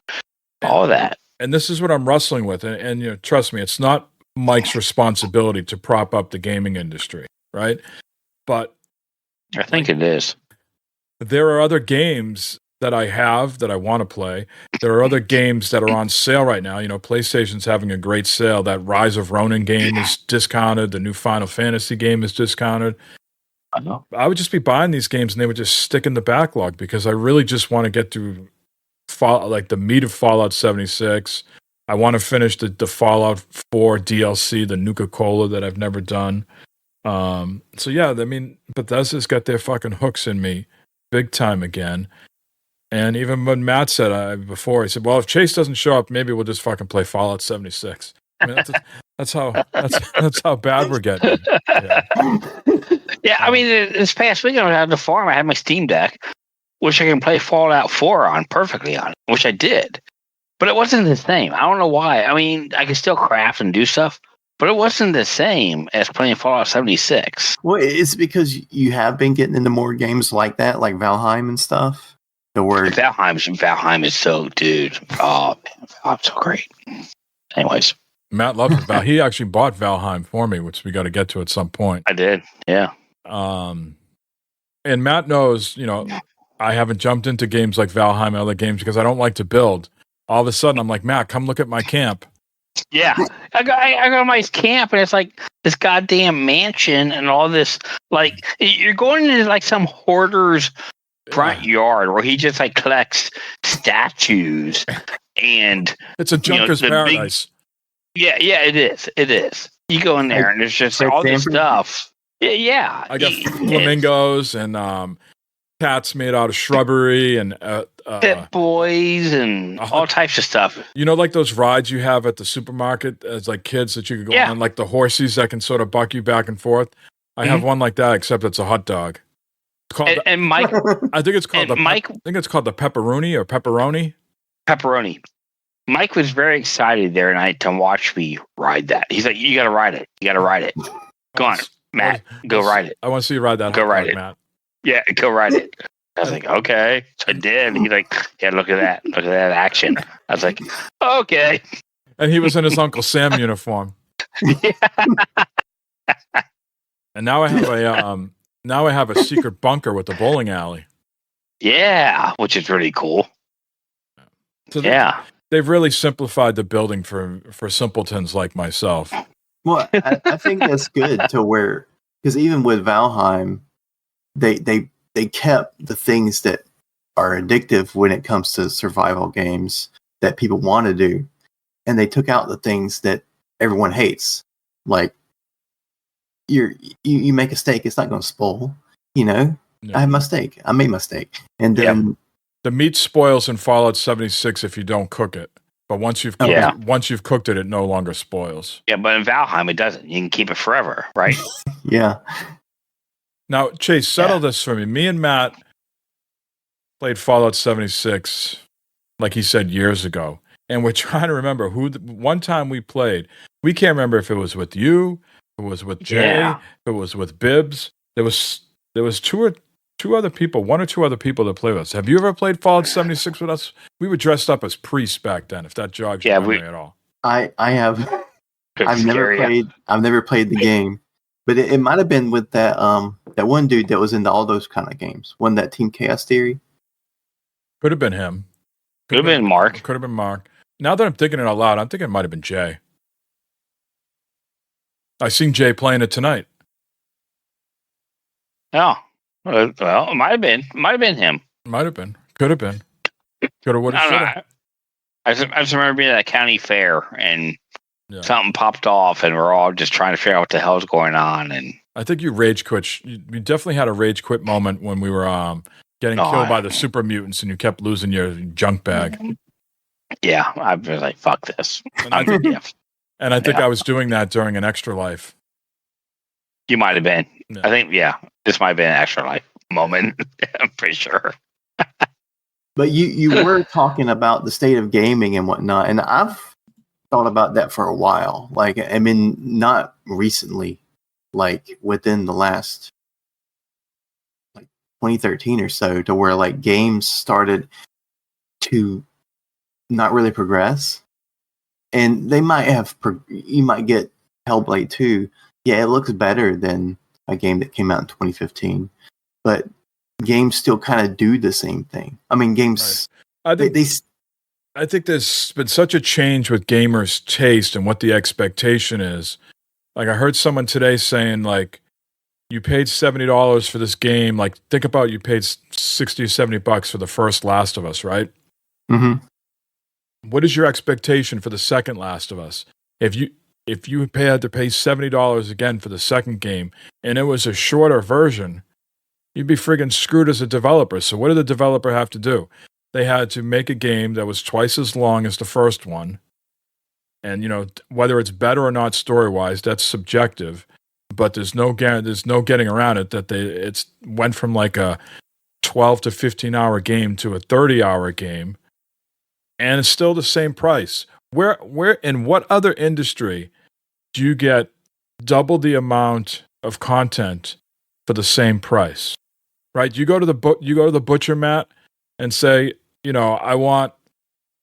all that. And this is what I'm wrestling with. And trust me, it's not Mike's responsibility to prop up the gaming industry, right? But I think it is. There are other games that I have that I want to play. There are other games that are on sale right now. PlayStation's having a great sale. That Rise of Ronin game is discounted. The new Final Fantasy game is discounted. I would just be buying these games and they would just stick in the backlog because I really just want to get through like the meat of Fallout 76. I want to finish the Fallout 4 DLC, the Nuka-Cola that I've never done. So yeah, I mean, Bethesda's got their fucking hooks in me big time again. And even when Matt said before, he said, "Well, if Chase doesn't show up, maybe we'll just fucking play Fallout 76." I mean, that's how bad we're getting. Yeah, I mean, this past weekend I was at the farm. I had my Steam Deck, which I can play Fallout 4 on perfectly on, which I did. But it wasn't the same. I don't know why. I mean, I can still craft and do stuff, but it wasn't the same as playing Fallout 76. Well, it's because you have been getting into more games like that, like Valheim and stuff. The word Valheim is so, dude. Oh, man, Valheim's so great. Anyways, Matt loves it. He actually bought Valheim for me, which we got to get to at some point. I did, yeah. And Matt knows, I haven't jumped into games like Valheim and other games because I don't like to build. All of a sudden, I'm like, Matt, come look at my camp. Yeah, I got my camp, and it's like this goddamn mansion and all this. Like you're going into like some hoarder's front yard where he just like collects statues and it's a junker's paradise. Yeah, it is. You go in there and there's just all this stuff. Yeah. I got flamingos and cats made out of shrubbery and pit boys and all types of stuff. Like those rides you have at the supermarket as like kids that you could go on, like the horses that can sort of buck you back and forth. I have one like that, except it's a hot dog. And Mike, I think it's called the pepperoni or pepperoni. Pepperoni. Mike was very excited there tonight to watch me ride that. He's like, "You got to ride it. You got to ride it. Go on, Matt. Go ride it. I want to see you ride that. Go ride it, Matt. Yeah, go ride it." I was like, "Okay." So I did. He's like, "Yeah, look at that. Look at that action." I was like, "Okay." And he was in his Uncle Sam uniform. Yeah. And now I have a secret bunker with a bowling alley. Yeah, which is really cool. So they've really simplified the building for simpletons like myself. Well, I think that's good to where, because even with Valheim, they kept the things that are addictive when it comes to survival games that people want to do, and they took out the things that everyone hates, like you make a steak, it's not going to spoil. No. I have my steak. I made my steak, and then the meat spoils in Fallout 76 if you don't cook it. But once you've cooked it, it no longer spoils. Yeah, but in Valheim it doesn't. You can keep it forever, right? Yeah. Now, Chase, settle this for me. Me and Matt played Fallout 76, like he said, years ago, and we're trying to remember one time we played. We can't remember if it was with you, if it was with Jay, if it was with Bibbs. There was two other people, one or two other people that played with us. Have you ever played Fallout 76 with us? We were dressed up as priests back then, if that jogs your memory at all. I have. I've never played the game, But it might have been with that that one dude that was into all those kind of games. Wasn't that Team Chaos Theory? Could have been him. Could have been Mark. Could have been Mark. Now that I'm thinking it out loud, I'm thinking it might have been Jay. I seen Jay playing it tonight. Oh, well, it might have been. Might have been him. Might have been. Could have been. Could have. Would have. Should have. I just remember being at a county fair and something popped off, and we're all just trying to figure out what the hell's going on. And I think you rage quit. You definitely had a rage quit moment when we were getting killed by the super mutants, and you kept losing your junk bag. Yeah, I was like, "Fuck this." And I think I was doing that during an Extra Life. You might have been. Yeah. I think, this might have been an Extra Life moment. I'm pretty sure. But you were talking about the state of gaming and whatnot, and I've thought about that for a while. Like, I mean, not recently, like within the last 2013 or so, to where like games started to not really progress, and they might have. You might get Hellblade 2. Yeah, it looks better than a game that came out in 2015, but games still kind of do the same thing. I mean, games. Right. I think there's been such a change with gamers' taste and what the expectation is. Like, I heard someone today saying, like, you paid $70 for this game. Like, think about you paid $60 or $70 for the first Last of Us, right? Mm-hmm. What is your expectation for the second Last of Us? If you had to pay $70 again for the second game, and it was a shorter version, you'd be friggin' screwed as a developer. So what did the developer have to do? They had to make a game that was twice as long as the first one. And, whether it's better or not story-wise, that's subjective. But there's no getting around it that it's went from like a 12 to 15-hour game to a 30-hour game. And it's still the same price. Where in what other industry do you get double the amount of content for the same price? Right? You go to the butcher, Matt, and say, I want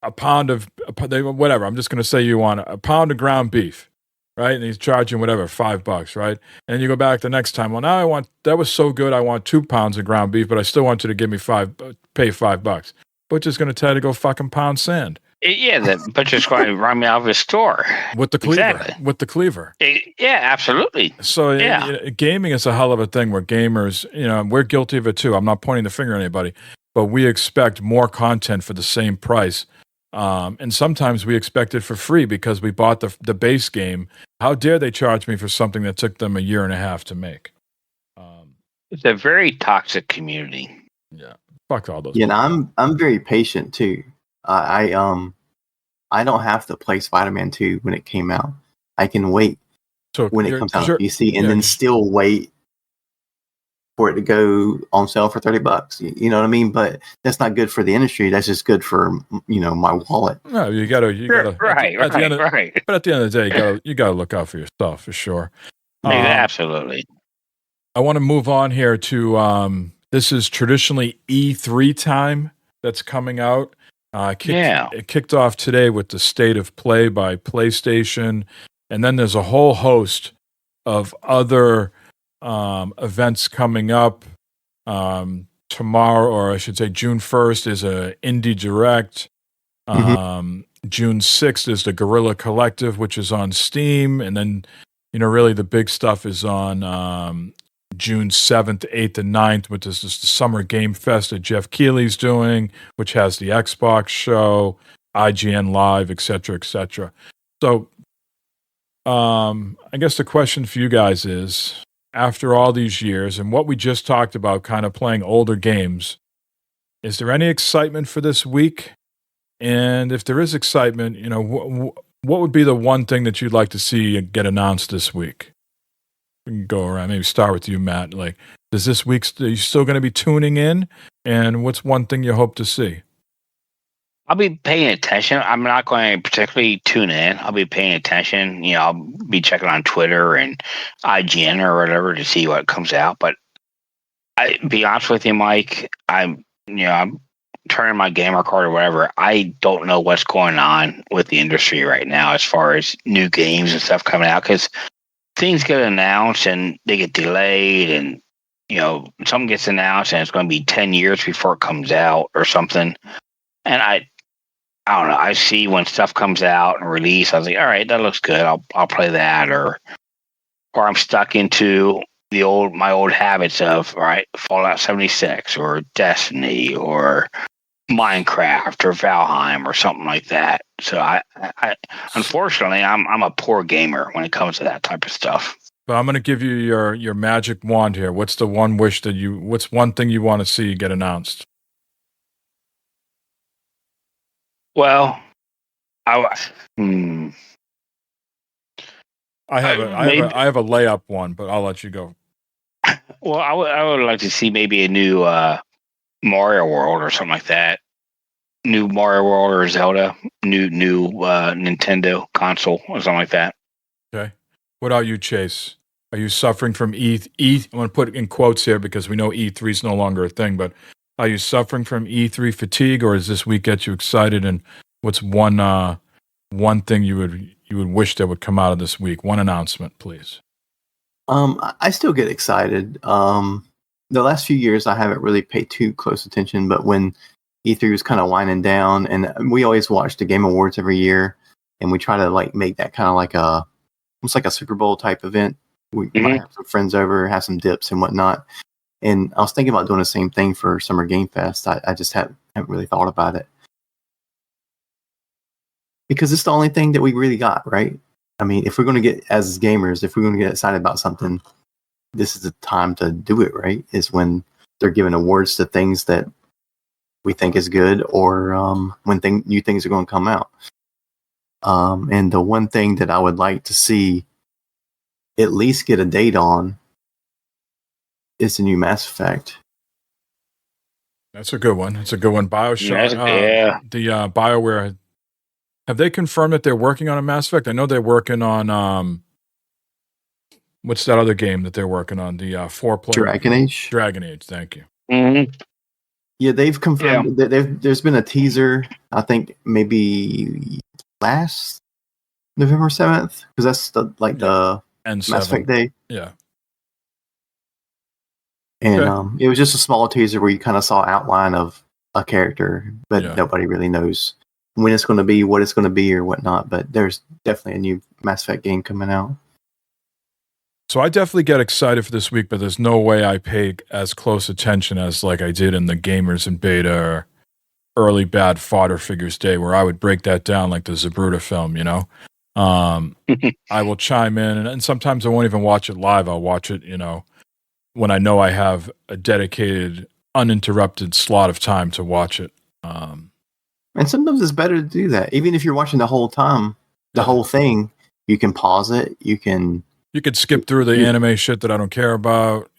a pound of whatever. I'm just going to say you want a pound of ground beef, right? And he's charging whatever, $5, right? And then you go back the next time. Well, now that was so good. I want 2 pounds of ground beef, but I still want you to give me pay $5. Butcher's going to tell you to go fucking pound sand. Yeah, the butcher's going to run me out of his store with the cleaver. Exactly. With the cleaver. Yeah, absolutely. So gaming is a hell of a thing where gamers, we're guilty of it too. I'm not pointing the finger at anybody, but we expect more content for the same price. And sometimes we expect it for free because we bought the base game. How dare they charge me for something that took them a year and a half to make? It's a very toxic community. Yeah, fuck all those. Yeah, and I'm very patient too. I don't have to play Spider-Man 2 when it came out. I can wait when it comes out on PC and then still wait for it to go on sale for $30. You know what I mean? But that's not good for the industry. That's just good for my wallet. No, you gotta right. But at the end of the day, you gotta look out for yourself for sure. Absolutely. I want to move on here to this is traditionally E3 time that's coming out. It kicked off today with the State of Play by PlayStation, and then there's a whole host of other events coming up. Tomorrow, or I should say June 1st, is a Indie Direct. June 6th is the Guerrilla Collective, which is on Steam, and then really the big stuff is on June 7th, 8th, and 9th, which is just the Summer Game Fest that Jeff Keighley's doing, which has the Xbox show, IGN Live, etc., etc. So, I guess the question for you guys is, after all these years and what we just talked about, kind of playing older games, is there any excitement for this week? And if there is excitement, what would be the one thing that you'd like to see get announced this week? We can go around. Maybe start with you, Matt. Like, does this week, are you still going to be tuning in? And what's one thing you hope to see? I'll be paying attention. I'm not going to particularly tune in. I'll be paying attention. I'll be checking on Twitter and IGN or whatever to see what comes out. But be honest with you, Mike, I'm turning my gamer card or whatever. I don't know what's going on with the industry right now as far as new games and stuff coming out, because things get announced and they get delayed, and something gets announced and it's going to be 10 years before it comes out or something. And I don't know. I see when stuff comes out and release, I was like, all right, that looks good. I'll play that, or I'm stuck into my old habits of, all right, Fallout 76 or Destiny or Minecraft or Valheim or something like that. So I unfortunately, I'm a poor gamer when it comes to that type of stuff. But I'm going to give you your magic wand here. What's the one wish what's one thing you want to see get announced? Well, I have a layup one, but I'll let you go. Well, I would like to see maybe a new Mario World or something like that. New Mario World or Zelda, new Nintendo console or something like that. Okay. What about you, Chase? Are you suffering from I'm going to put it in quotes here because we know E3 is no longer a thing, but are you suffering from E3 fatigue, or does this week get you excited? And what's one thing you would wish that would come out of this week? One announcement, please. I still get excited. The last few years, I haven't really paid too close attention, but when E3 was kind of winding down, and we always watch the Game Awards every year, and we try to make that kind of almost like a Super Bowl type event. We might have some friends over, have some dips and whatnot. And I was thinking about doing the same thing for Summer Game Fest. I just haven't really thought about it. Because it's the only thing that we really got, right? I mean, if we're going to get, as gamers, if we're going to get excited about something, this is the time to do it, right? Is when they're giving awards to things that we think is good, or when new things are going to come out. And the one thing that I would like to see at least get a date on is the new Mass Effect. That's a good one. It's a good one. BioShock. The BioWare. Have they confirmed that they're working on a Mass Effect? I know they're working on what's that other game that they're working on? The 4-player Dragon Age. Dragon Age. Thank you. Mm-hmm. Yeah, they've confirmed. There's been a teaser. I think maybe last November 7th, because that's the Mass Effect Day. Yeah. And it was just a small teaser where you kind of saw outline of a character, but nobody really knows when it's going to be, what it's going to be, or whatnot. But there's definitely a new Mass Effect game coming out. So I definitely get excited for this week, but there's no way I pay as close attention as like I did in the Gamers in Beta or early Bad Fodder Figures Day, where I would break that down like the Zabruta film, I will chime in, and sometimes I won't even watch it live. I'll watch it, when I know I have a dedicated, uninterrupted slot of time to watch it. And sometimes it's better to do that. Even if you're watching the whole time, the whole thing, you can pause it. You could skip through the anime shit that I don't care about,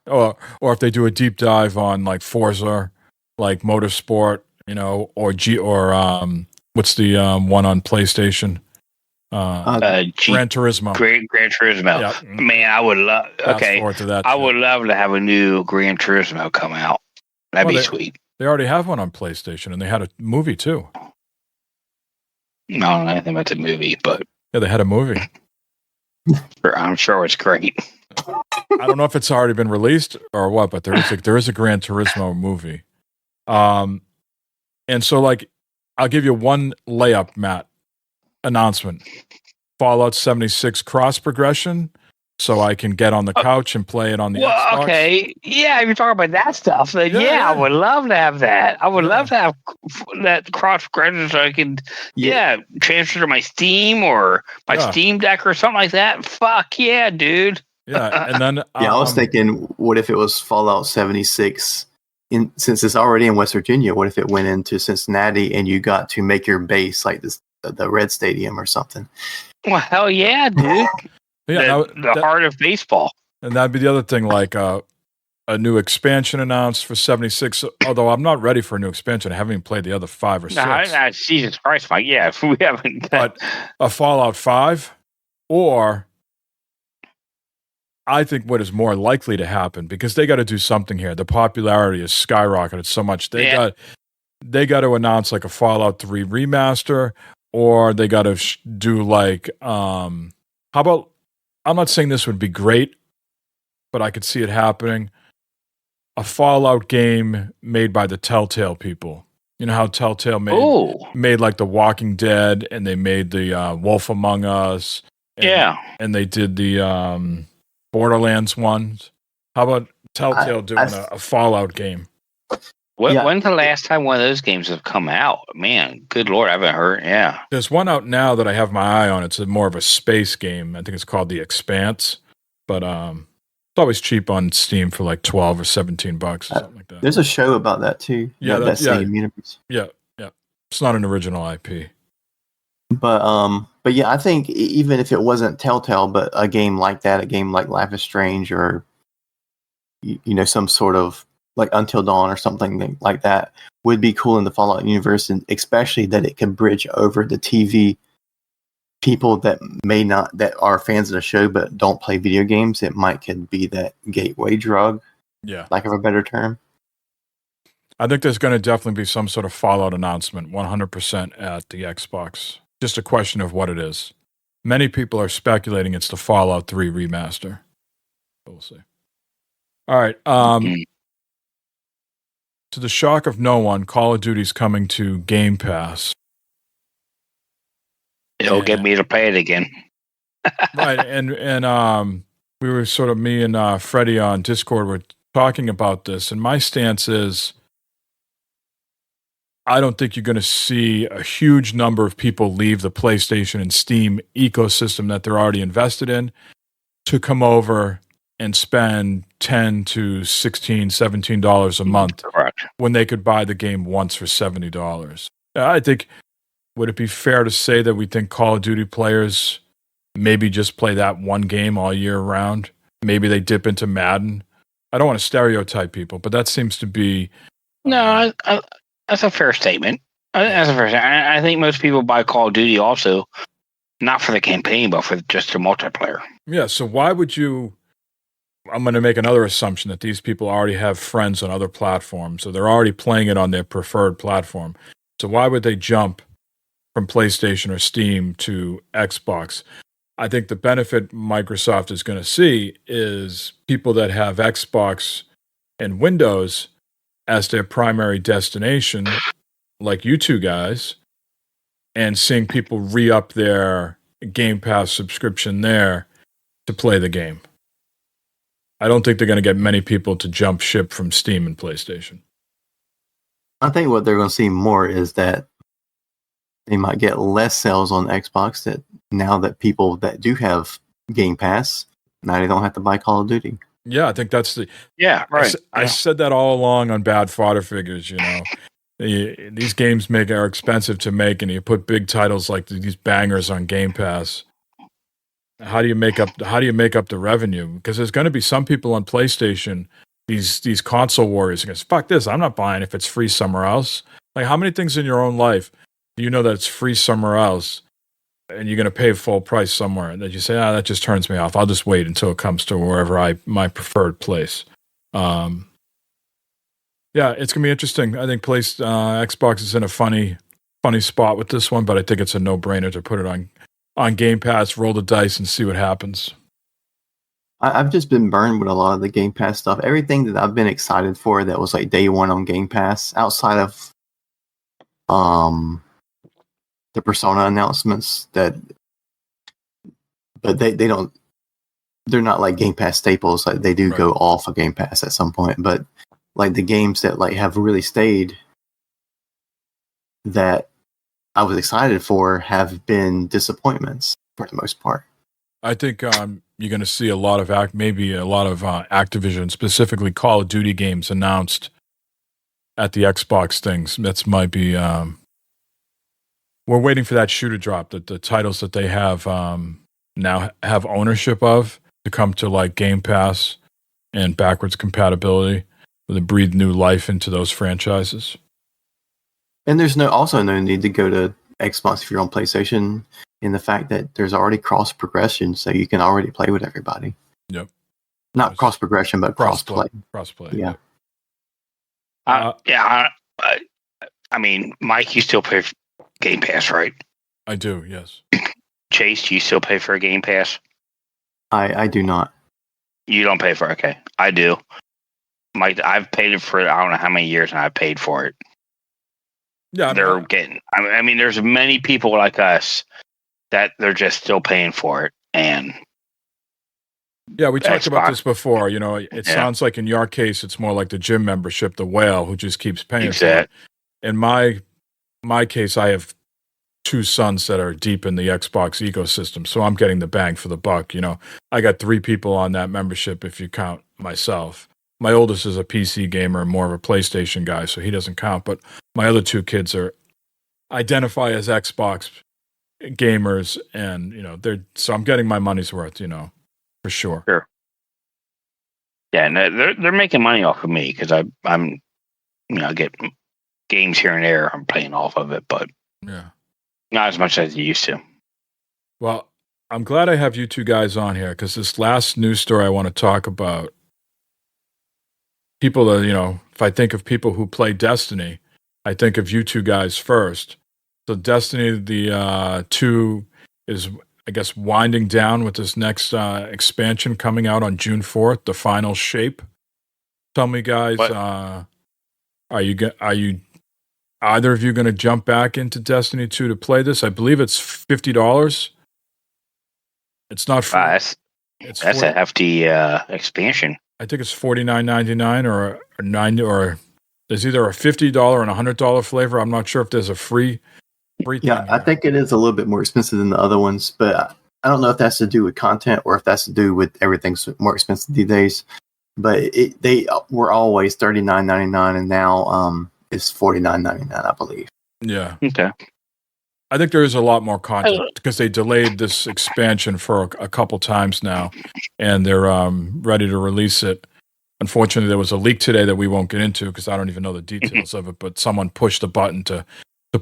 or if they do a deep dive on like Forza, like Motorsport, or what's the one on PlayStation? Gran Turismo. Gran Turismo. Yeah. Man, I would love. Okay, I would love to have a new Gran Turismo come out. That'd be sweet. They already have one on PlayStation, and they had a movie too. No, I don't think that's a movie, but yeah, they had a movie. I'm sure it's great. I don't know if it's already been released or what, but there is a Gran Turismo movie. And so I'll give you one layup, Matt. Announcement: Fallout 76 cross progression, so I can get on the couch and play it on the Xbox. Okay, yeah, if you're talking about that stuff, then I would love to have that. I would love to have that cross progression so I can transfer to my Steam or my Steam Deck or something like that. Fuck yeah, dude. Yeah, and then I was thinking, what if it was Fallout 76? Since it's already in West Virginia, what if it went into Cincinnati and you got to make your base like this? The Red Stadium or something. Well, hell yeah, dude. The heart of baseball. And that'd be the other thing, like a new expansion announced for 76. Although I'm not ready for a new expansion. I haven't even played the other 5 or 6. Jesus Christ, Mike. Yeah, if we haven't. But a Fallout 5, or I think what is more likely to happen, because they got to do something here. The popularity has skyrocketed so much. They got to announce like a Fallout 3 remaster. Or they got to do how about I'm not saying this would be great, but I could see it happening. A Fallout game made by the Telltale people. You know how Telltale made like The Walking Dead, and they made the Wolf Among Us. And they did the Borderlands ones. How about Telltale doing a Fallout game? When's the last time one of those games have come out? Man, good Lord, I haven't heard. Yeah. There's one out now that I have my eye on. It's more of a space game. I think it's called The Expanse. But it's always cheap on Steam for like $12 or $17 or something like that. There's a show about that too. Yeah, that same universe. Yeah. It's not an original IP. But yeah, I think even if it wasn't Telltale, but a game like that, a game like Life is Strange, or some sort of like Until Dawn or something like that, would be cool in the Fallout universe, and especially that it could bridge over the TV people that are fans of the show but don't play video games. It could be that gateway drug, lack of a better term. I think there's going to definitely be some sort of Fallout announcement 100% at the Xbox. Just a question of what it is. Many people are speculating it's the Fallout 3 remaster. We'll see. All right. To the shock of no one, Call of Duty's coming to Game Pass. It'll get me to play it again. Right. And we were sort of, me and Freddie on Discord were talking about this, and my stance is, I don't think you're going to see a huge number of people leave the PlayStation and Steam ecosystem that they're already invested in to come over and spend $10 to $16, $17 a month when they could buy the game once for $70. I think, would it be fair to say that we think Call of Duty players maybe just play that one game all year round? Maybe they dip into Madden. I don't want to stereotype people, but that seems to be... No, that's a fair statement. I think most people buy Call of Duty also, not for the campaign, but for just the multiplayer. Yeah, so why would you... I'm going to make another assumption that these people already have friends on other platforms, so they're already playing it on their preferred platform. So why would they jump from PlayStation or Steam to Xbox? I think the benefit Microsoft is going to see is people that have Xbox and Windows as their primary destination, like you two guys, and seeing people re-up their Game Pass subscription there to play the game. I don't think they're going to get many people to jump ship from Steam and PlayStation. I think what they're going to see more is that they might get less sales on Xbox, that now that people that do have Game Pass, now they don't have to buy Call of Duty. Yeah, I think that's the... Yeah, right. I said that all along on Bad Fodder Figures, These games are expensive to make, and you put big titles like these bangers on Game Pass. How do you make up the revenue? Because there's going to be some people on PlayStation, these console warriors, who goes, fuck this, I'm not buying if it's free somewhere else. Like, how many things in your own life do you know that it's free somewhere else, and you're going to pay full price somewhere, and that you say, that just turns me off. I'll just wait until it comes to wherever my preferred place. Yeah, it's going to be interesting. I think Xbox is in a funny spot with this one, but I think it's a no-brainer to put it on Game Pass, roll the dice, and see what happens. I've just been burned with a lot of the Game Pass stuff. Everything that I've been excited for that was like day one on Game Pass, outside of the Persona announcements, but they're not like Game Pass staples. Like, they do go off of Game Pass at some point, but like the games that like have really stayed that I was excited for have been disappointments for the most part. I think you're going to see a lot of Activision, specifically Call of Duty games, announced at the Xbox things. That's might be. We're waiting for that shoe to drop. That the titles that they have now have ownership of to come to like Game Pass and backwards compatibility, to breathe new life into those franchises. And there's also no need to go to Xbox if you're on PlayStation, in the fact that there's already cross progression, so you can already play with everybody. Yep. Not cross progression, but cross play. Cross play. Yeah. I mean, Mike, you still pay for Game Pass, right? I do. Yes. Chase, do you still pay for a Game Pass? I do not. You don't pay for it? Okay. I do. I've paid it for I don't know how many years, and I paid for it. Yeah, They're getting. I mean, there's many people like us that they're just still paying for it, and yeah, we talked about Xbox. this before. You know, it sounds like in your case, it's more like the gym membership, the whale, who just keeps paying for it. In my case, I have two sons that are deep in the Xbox ecosystem, so I'm getting the bang for the buck. You know, I got 3 people on that membership if you count myself. My oldest is a PC gamer and more of a PlayStation guy, so he doesn't count. But my other 2 kids identify as Xbox gamers, and you know, so I'm getting my money's worth. You know, for sure. Sure. Yeah, and they're making money off of me because I'm I get games here and there. I'm playing off of it, but yeah, not as much as you used to. Well, I'm glad I have you 2 guys on here because this last news story I want to talk about. People that, you know, if I think of people who play Destiny, I think of you 2 guys first. So Destiny, the 2 is, I guess, winding down with this next expansion coming out on June 4th, the final shape. Tell me, guys, are you either of you going to jump back into Destiny 2 to play this? I believe it's $50. It's not free. That's a hefty expansion. I think it's $49.99 or $90, or there's either a $50 and $100 flavor. I'm not sure if there's a free thing. Yeah, I think it is a little bit more expensive than the other ones, but I don't know if that's to do with content or if that's to do with everything's more expensive these days. But they were always $39.99, and now it's $49.99, I believe. Yeah. Okay. I think there is a lot more content because they delayed this expansion for a couple times now, and they're ready to release it. Unfortunately, there was a leak today that we won't get into because I don't even know the details of it, but someone pushed the button to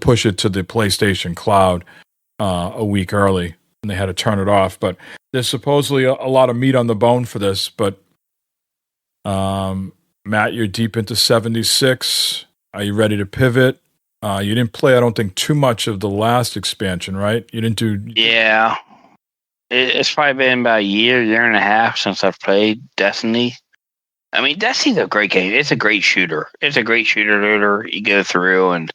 push it to the PlayStation Cloud a week early, and they had to turn it off. But there's supposedly a lot of meat on the bone for this. But Matt, you're deep into 76. Are you ready to pivot? You didn't play, I don't think, too much of the last expansion, right? You didn't do... Yeah. It's probably been about a year and a half since I've played Destiny. I mean, Destiny's a great game. It's a great shooter. It's a great shooter. You go through, and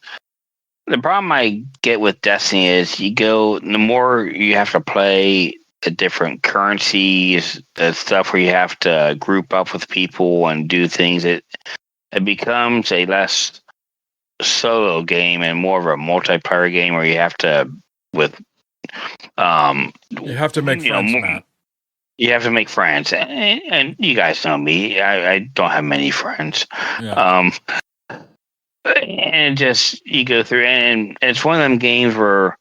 the problem I get with Destiny is the more you have to play the different currencies, the stuff where you have to group up with people and do things, it becomes a less solo game and more of a multiplayer game where you have to you have to make friends, Matt. You have to make friends, and you guys know me. I don't have many friends. Yeah. And just you go through, and it's one of them games where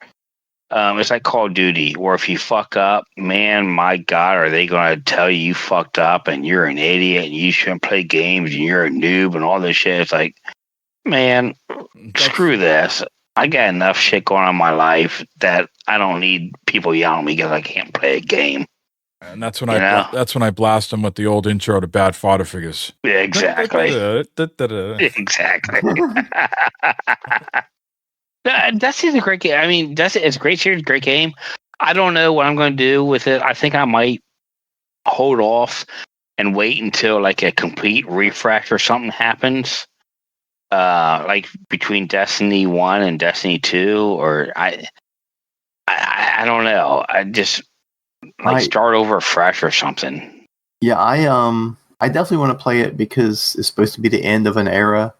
it's like Call of Duty, where if you fuck up, man, my God, are they going to tell you fucked up and you're an idiot and you shouldn't play games and you're a noob and all this shit? It's like, man, screw this. I got enough shit going on in my life that I don't need people yelling at me because I can't play a game. And that's when I blast them with the old intro to Bad Fodder Figures. Yeah, exactly. Exactly. Dusty's a great game. I mean, Dusty is a great series, great game. I don't know what I'm going to do with it. I think I might hold off and wait until like a complete refresh or something happens. Like between Destiny 1 and Destiny 2, or I don't know. I just start over fresh or something. Yeah, I definitely want to play it because it's supposed to be the end of an era.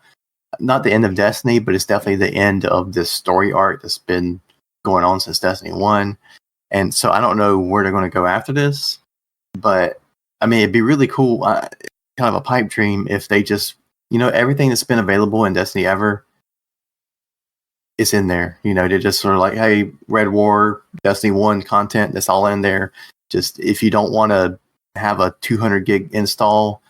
Not the end of Destiny, but it's definitely the end of this story arc that's been going on since Destiny 1. And so I don't know where they're going to go after this. But, I mean, it'd be really cool, kind of a pipe dream if they just, everything that's been available in Destiny ever is in there. They're just sort of like, hey, Red War, Destiny 1 content, that's all in there. Just if you don't want to have a 200 gig install,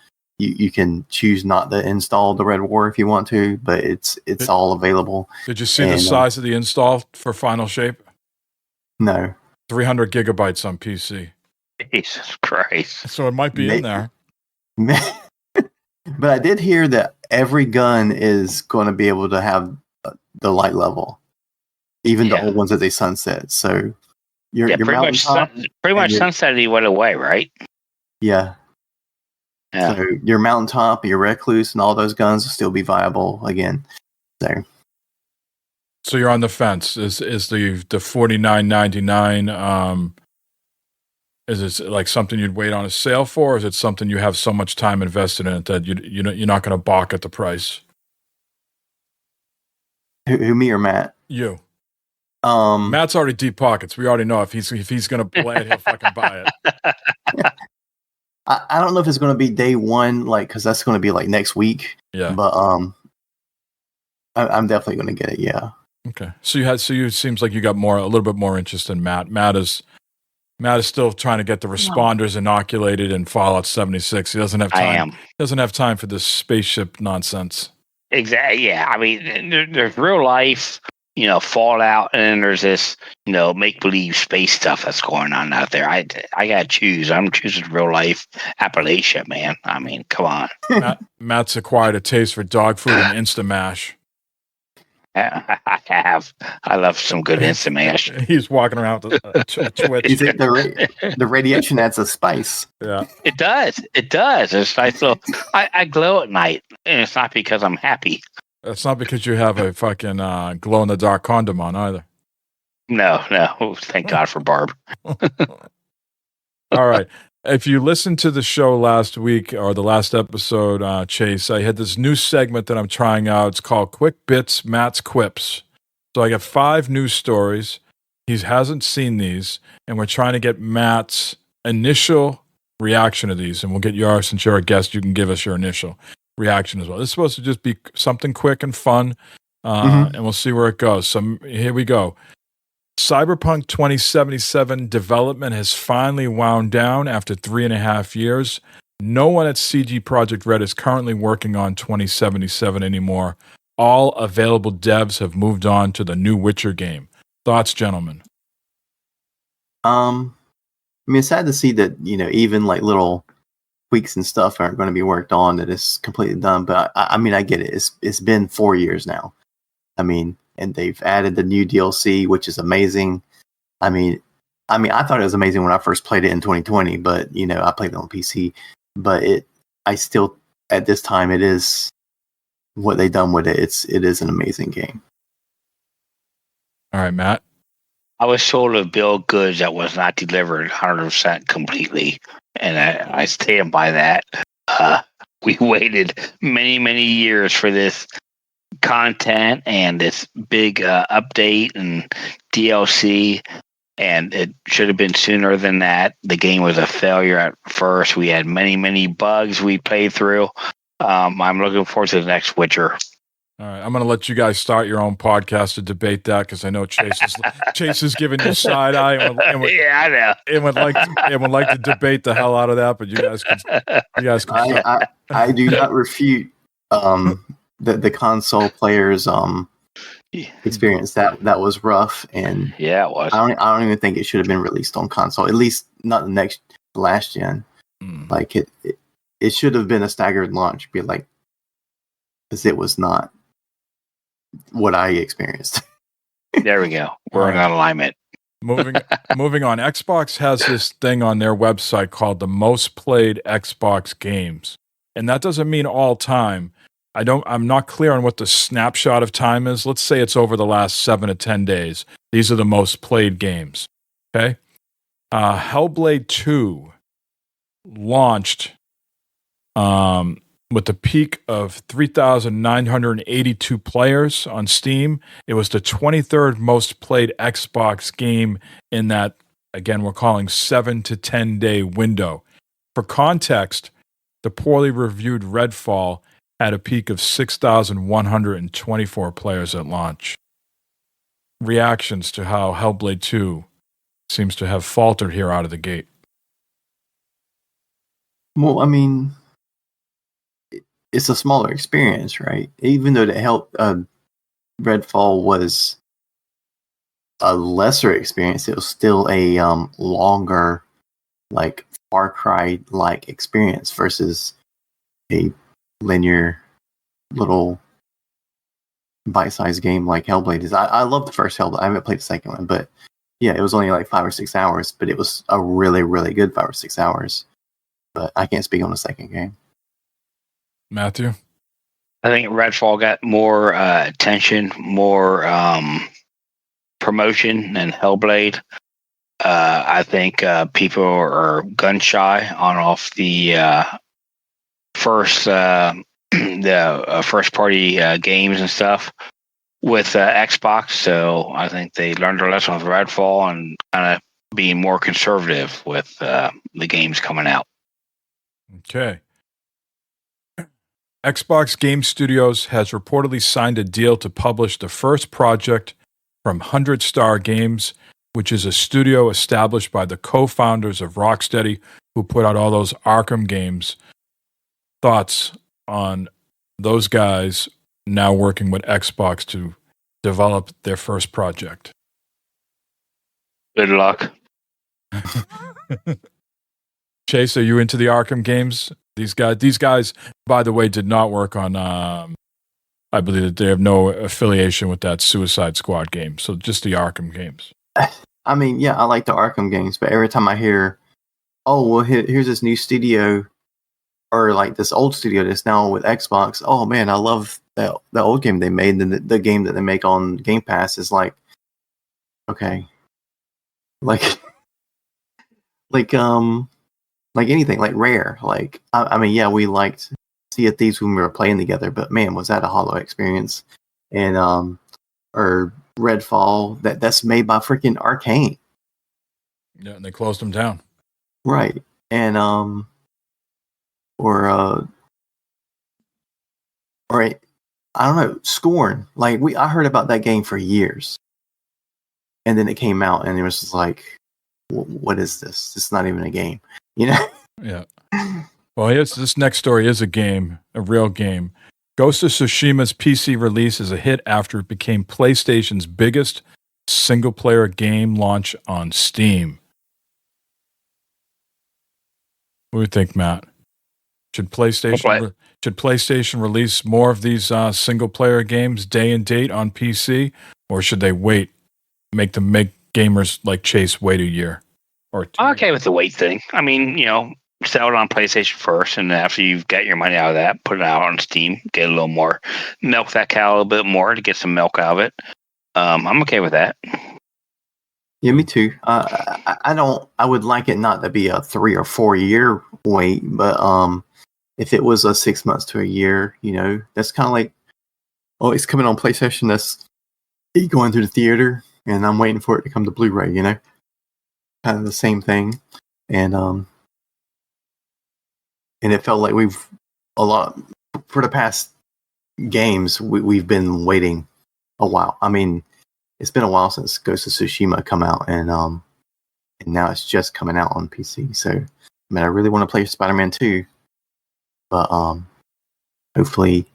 you can choose not to install the Red War if you want to, but it's all available. Did you see the size of the install for Final Shape? No. 300 gigabytes on PC. Jesus Christ. So it might be in there. But I did hear that every gun is going to be able to have the light level, even the old ones that they sunset. So your mountaintop. Pretty much your, Sunset he went away, right? Yeah. Yeah. So your mountaintop, your recluse, and all those guns will still be viable again. So you're on the fence. Is the $49.99? Is it like something you'd wait on a sale for, or is it something you have so much time invested in it that you're not going to balk at the price? Who, me or Matt? You. Matt's already deep pockets. We already know if he's going to play it, he'll fucking buy it. I don't know if it's going to be day one, like, because that's going to be like next week. Yeah. But I'm definitely going to get it. Yeah. Okay. So you seems like you got a little bit more interest in Matt. Matt is still trying to get the responders inoculated in Fallout 76. He doesn't have time. Doesn't have time for this spaceship nonsense. Exactly. Yeah. I mean, there's real life, Fallout, and then there's this, make believe space stuff that's going on out there. I gotta choose. I'm choosing real life Appalachia, man. I mean, come on. Matt's acquired a taste for dog food and Instamash. I have. I love some good Instant Mash. He's walking around with a twitch. The radiation adds a spice. Yeah, it does. It does. It's nice little. I glow at night, and it's not because I'm happy. It's not because you have a fucking glow in the dark condom on either. No. Thank God for Barb. All right. If you listened to the show last week or the last episode, Chase, I had this new segment that I'm trying out. It's called Quick Bits, Matt's Quips. So I got 5 news stories. He hasn't seen these, and we're trying to get Matt's initial reaction to these. And we'll get yours, since you're a guest, you can give us your initial reaction as well. This is supposed to just be something quick and fun, and we'll see where it goes. So here we go. Cyberpunk 2077 development has finally wound down after 3.5 years. No one at CG Projekt Red is currently working on 2077 anymore. All available devs have moved on to the new Witcher game. Thoughts, gentlemen? I mean, it's sad to see that, even like little tweaks and stuff aren't going to be worked on, that it's completely done. But I mean, I get it. It's been 4 years now. I mean, and they've added the new DLC, which is amazing. I mean, I thought it was amazing when I first played it in 2020, but I played it on PC. But I still, at this time, it is what they've done with it. It is an amazing game. All right, Matt. I was told of Bill Goods that was not delivered 100% completely, and I stand by that. We waited many, many years for this content and this big update and DLC, and it should have been sooner than that. The game was a failure at first. We had many bugs we played through. I'm looking forward to the next Witcher. All right, I'm going to let you guys start your own podcast to debate that, because I know Chase is giving you side eye. Yeah, I know. And would like to debate the hell out of that, but you guys can. I do not refute the console players experience. That was rough, and yeah, it was. I don't even think it should have been released on console. At least not the last gen. Like it should have been a staggered launch. Be like, because it was not what I experienced. There we go. We're in alignment. Moving on. Xbox has this thing on their website called the most played Xbox games, and that doesn't mean all time. I'm not clear on what the snapshot of time is. Let's say it's over the last 7 to 10 days. These are the most played games. Okay. Hellblade 2 launched with a peak of 3,982 players on Steam. It was the 23rd most played Xbox game in that, again, we're calling 7 to 10 day window. For context, the poorly reviewed Redfall had a peak of 6,124 players at launch. Reactions to how Hellblade 2 seems to have faltered here out of the gate. Well, I mean, it's a smaller experience, right? Even though Redfall was a lesser experience, it was still a longer, like Far Cry-like experience versus a linear little bite-sized game like Hellblade is. I love the first Hellblade. I haven't played the second one, but Yeah, it was only like 5 or 6 hours, but it was a really, really good 5 or 6 hours. But I can't speak on the second game. Matthew? I think Redfall got more attention, more promotion than Hellblade. I think people are gun shy on off the first the first party games and stuff with Xbox. So I think they learned their lesson with Redfall and kind of being more conservative with the games coming out. Okay. Xbox Game Studios has reportedly signed a deal to publish the first project from 100 Star Games, which is a studio established by the co-founders of Rocksteady, who put out all those Arkham games. Thoughts on those guys now working with Xbox to develop their first project? Good luck. Chase, are you into the Arkham games? These guys, by the way, did not work on. I believe that they have no affiliation with that Suicide Squad game. So just the Arkham games. I mean, yeah, I like the Arkham games, but every time I hear, oh, well, here's this new studio, or like this old studio that's now with Xbox. Oh man, I love the old game they made, and the game that they make on Game Pass is like, okay, like anything, like Rare. Like I mean, yeah, we liked Sea of Thieves when we were playing together, but man, was that a hollow experience. And or Redfall, that's made by freaking Arcane. Yeah, and they closed them down. Right. And or I don't know, Scorn. Like I heard about that game for years. And then it came out and it was just like, what is this? It's not even a game, you know? Yeah. Well, this next story is a game, a real game. Ghost of Tsushima's PC release is a hit after it became PlayStation's biggest single-player game launch on Steam. What do you think, Matt? Should PlayStation release more of these single-player games day and date on PC, or should they wait, make gamers like Chase wait a year or two? I'm okay with the wait thing. I mean, sell it on PlayStation first, and after you've got your money out of that, put it out on Steam, get a little more, milk that cow a little bit more to get some milk out of it. I'm okay with that. Yeah, me too. I would like it not to be a 3 or 4 year wait, but if it was a 6 months to a year, that's kind of like, oh, it's coming on PlayStation. That's going through the theater, and I'm waiting for it to come to Blu-ray. Kind of the same thing, and it felt like for the past games, we've been waiting a while. I mean, it's been a while since Ghost of Tsushima come out, and now it's just coming out on PC. So, I mean, I really want to play Spider-Man 2, but hopefully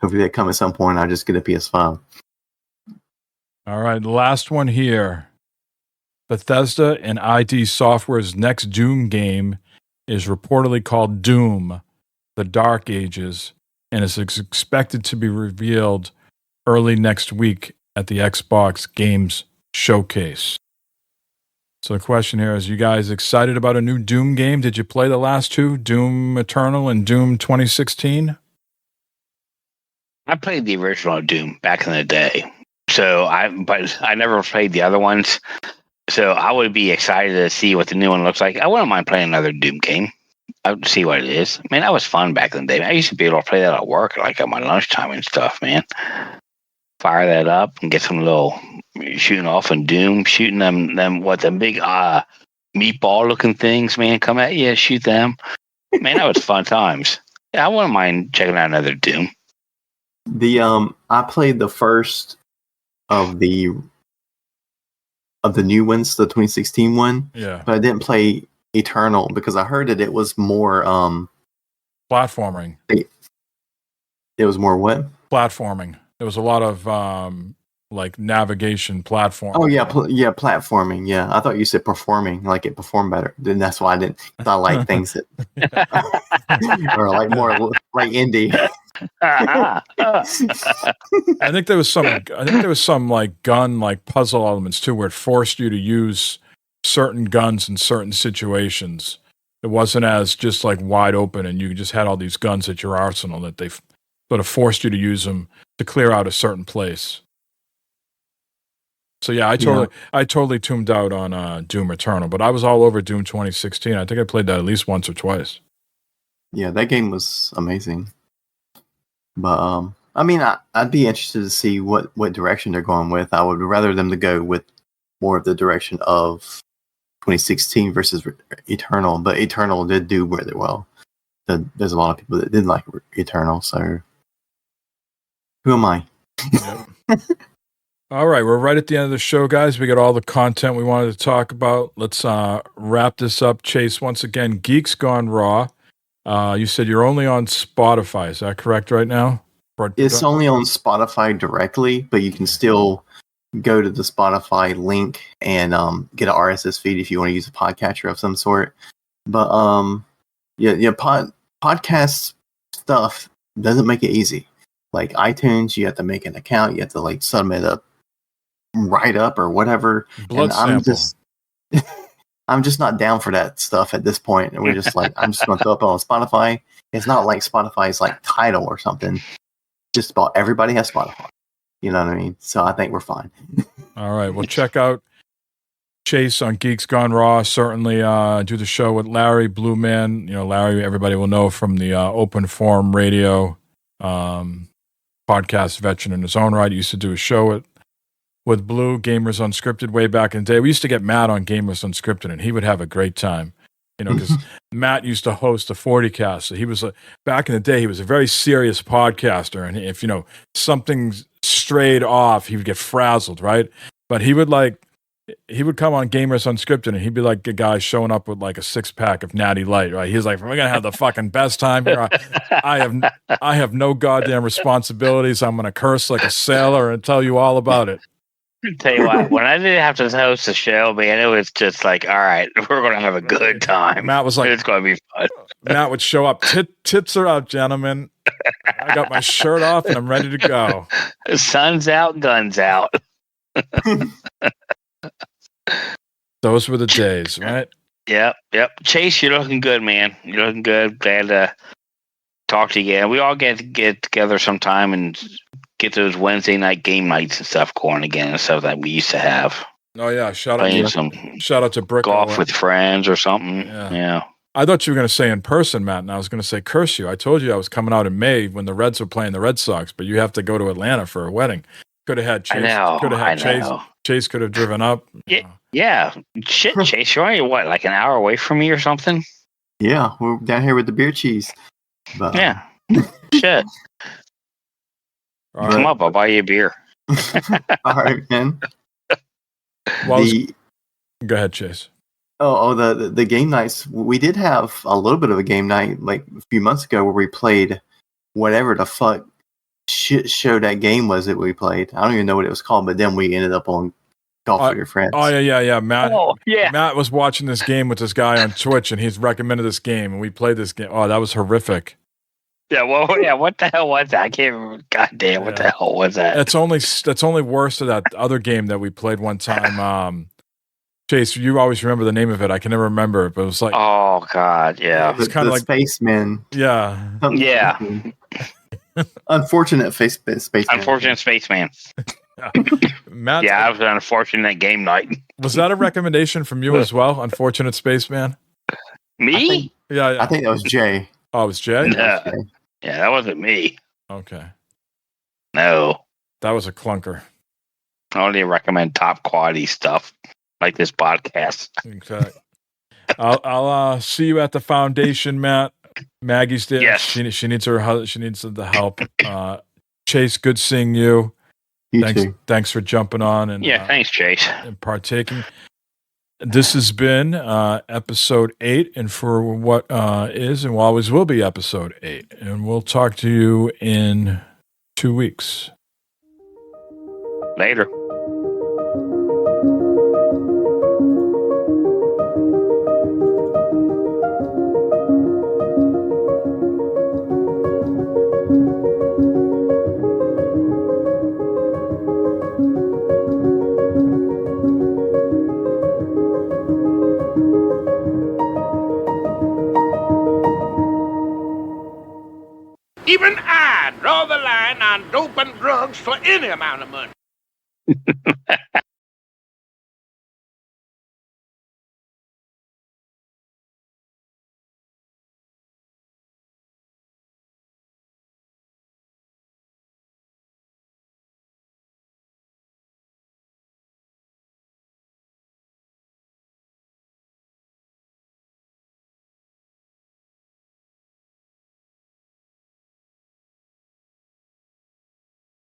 they come at some point. I'll just get a PS5. All right, the last one here. Bethesda and ID Software's next Doom game is reportedly called Doom: The Dark Ages, and is expected to be revealed early next week at the Xbox Games Showcase. So the question here is, you guys excited about a new Doom game? Did you play the last two, Doom Eternal and Doom 2016? I played the original Doom back in the day, but I never played the other ones. So I would be excited to see what the new one looks like. I wouldn't mind playing another Doom game. I would see what it is. I mean, that was fun back in the day. I used to be able to play that at work, like at my lunchtime and stuff, man. Fire that up and get some little shooting off in Doom, shooting them the big meatball looking things, man, come at you, shoot them. Man, that was fun times. Yeah, I wouldn't mind checking out another Doom. I played the first of the new ones, the 2016 one. Yeah. But I didn't play Eternal because I heard that it was more platforming. It was more what? Platforming. There was a lot of like navigation platform. Oh yeah, platforming. Yeah, I thought you said performing, like it performed better. Then that's why I didn't. 'Cause I like things that or like more like indie. Uh-huh. I think there was some like gun like puzzle elements too, where it forced you to use certain guns in certain situations. It wasn't as just like wide open, and you just had all these guns at your arsenal that they sort of forced you to use them to clear out a certain place. So yeah, I totally tuned out on Doom Eternal, but I was all over Doom 2016. I think I played that at least once or twice. Yeah, that game was amazing. But I mean, I'd be interested to see what direction they're going with. I would rather them to go with more of the direction of 2016 versus Eternal, but Eternal did do really well. There's a lot of people that did like Eternal, so who am I? Yep. All right, we're right at the end of the show, guys. We got all the content we wanted to talk about. Let's wrap this up. Chase, once again, Geeks Gone Raw. You said you're only on Spotify. Is that correct right now? It's only on Spotify directly, but you can still go to the Spotify link and get an RSS feed if you want to use a podcatcher of some sort. But podcast stuff doesn't make it easy. Like iTunes, you have to make an account. You have to like submit a write-up or whatever. Blood sample. I'm just not down for that stuff at this point. And we're just like, I'm just going to throw up on Spotify. It's not like Spotify's like Tidal or something. Just about everybody has Spotify. You know what I mean? So I think we're fine. All right. Well, check out Chase on Geeks Gone Raw. Certainly do the show with Larry, Blue Man. You know, Larry, everybody will know from the Open Forum Radio podcast veteran in his own right. He used to do a show with Blue, Gamers Unscripted, way back in the day. We used to get Matt on Gamers Unscripted, and he would have a great time. You know, because Matt used to host the 40cast. So he was back in the day, he was a very serious podcaster. And if, you know, something strayed off, he would get frazzled, right? But he would come on Gamers Unscripted, and he'd be like a guy showing up with like a 6-pack of Natty Light, right? He's like, we're going to have the fucking best time here. I have no goddamn responsibilities. I'm going to curse like a sailor and tell you all about it. Tell you what, when I didn't have to host the show, man, it was just like, all right, we're going to have a good time. Matt was like, it's going to be fun. Matt would show up, tits are out, gentlemen. I got my shirt off and I'm ready to go. Sun's out, guns out. Those were the days, right? Yep. Chase, you're looking good, man. You're looking good. Glad to talk to you again. We all get together sometime and get those Wednesday night game nights and stuff going again and stuff that we used to have. Oh yeah, shout out to Brick. Golf with friends or something. Yeah. I thought you were going to say in person, Matt, and I was going to say curse you. I told you I was coming out in May when the Reds were playing the Red Sox, but you have to go to Atlanta for a wedding. Could have had Chase. Chase could have driven up. Yeah. Shit, Chase, you're only like an hour away from me or something? Yeah, we're down here with the beer cheese. But, yeah. Shit. Come up, I'll buy you a beer. All right, man. Well, go ahead, Chase. The game nights. We did have a little bit of a game night like a few months ago where we played whatever the fuck shit show that game was that we played. I don't even know what it was called, but then we ended up on Golf with Your Friends. Oh yeah. Matt was watching this game with this guy on Twitch, and he's recommended this game, and we played this game. Oh, that was horrific. Yeah, what the hell was that? I can't remember. God damn, what the hell was that? That's only worse than that other game that we played one time. Chase, you always remember the name of it. I can never remember it, but it was like, oh god, yeah, it's kind of like Spaceman. Yeah, yeah. Unfortunate Spaceman. Unfortunate Spaceman. Matt, I was an unfortunate game night. Was that a recommendation from you as well? Unfortunate Spaceman. Me? I think that was Jay. Oh, it was Jay? Yeah, that wasn't me. Okay. No. That was a clunker. I only recommend top quality stuff like this podcast. Okay. I'll see you at the foundation, Matt. Maggie's there. Yes. She needs the help. Chase, good seeing you. Thanks for jumping on and thanks, Chase. And partaking. This has been episode 8, and for what is and always will be episode 8. And we'll talk to you in 2 weeks. Later. Even I draw the line on dope and drugs for any amount of money.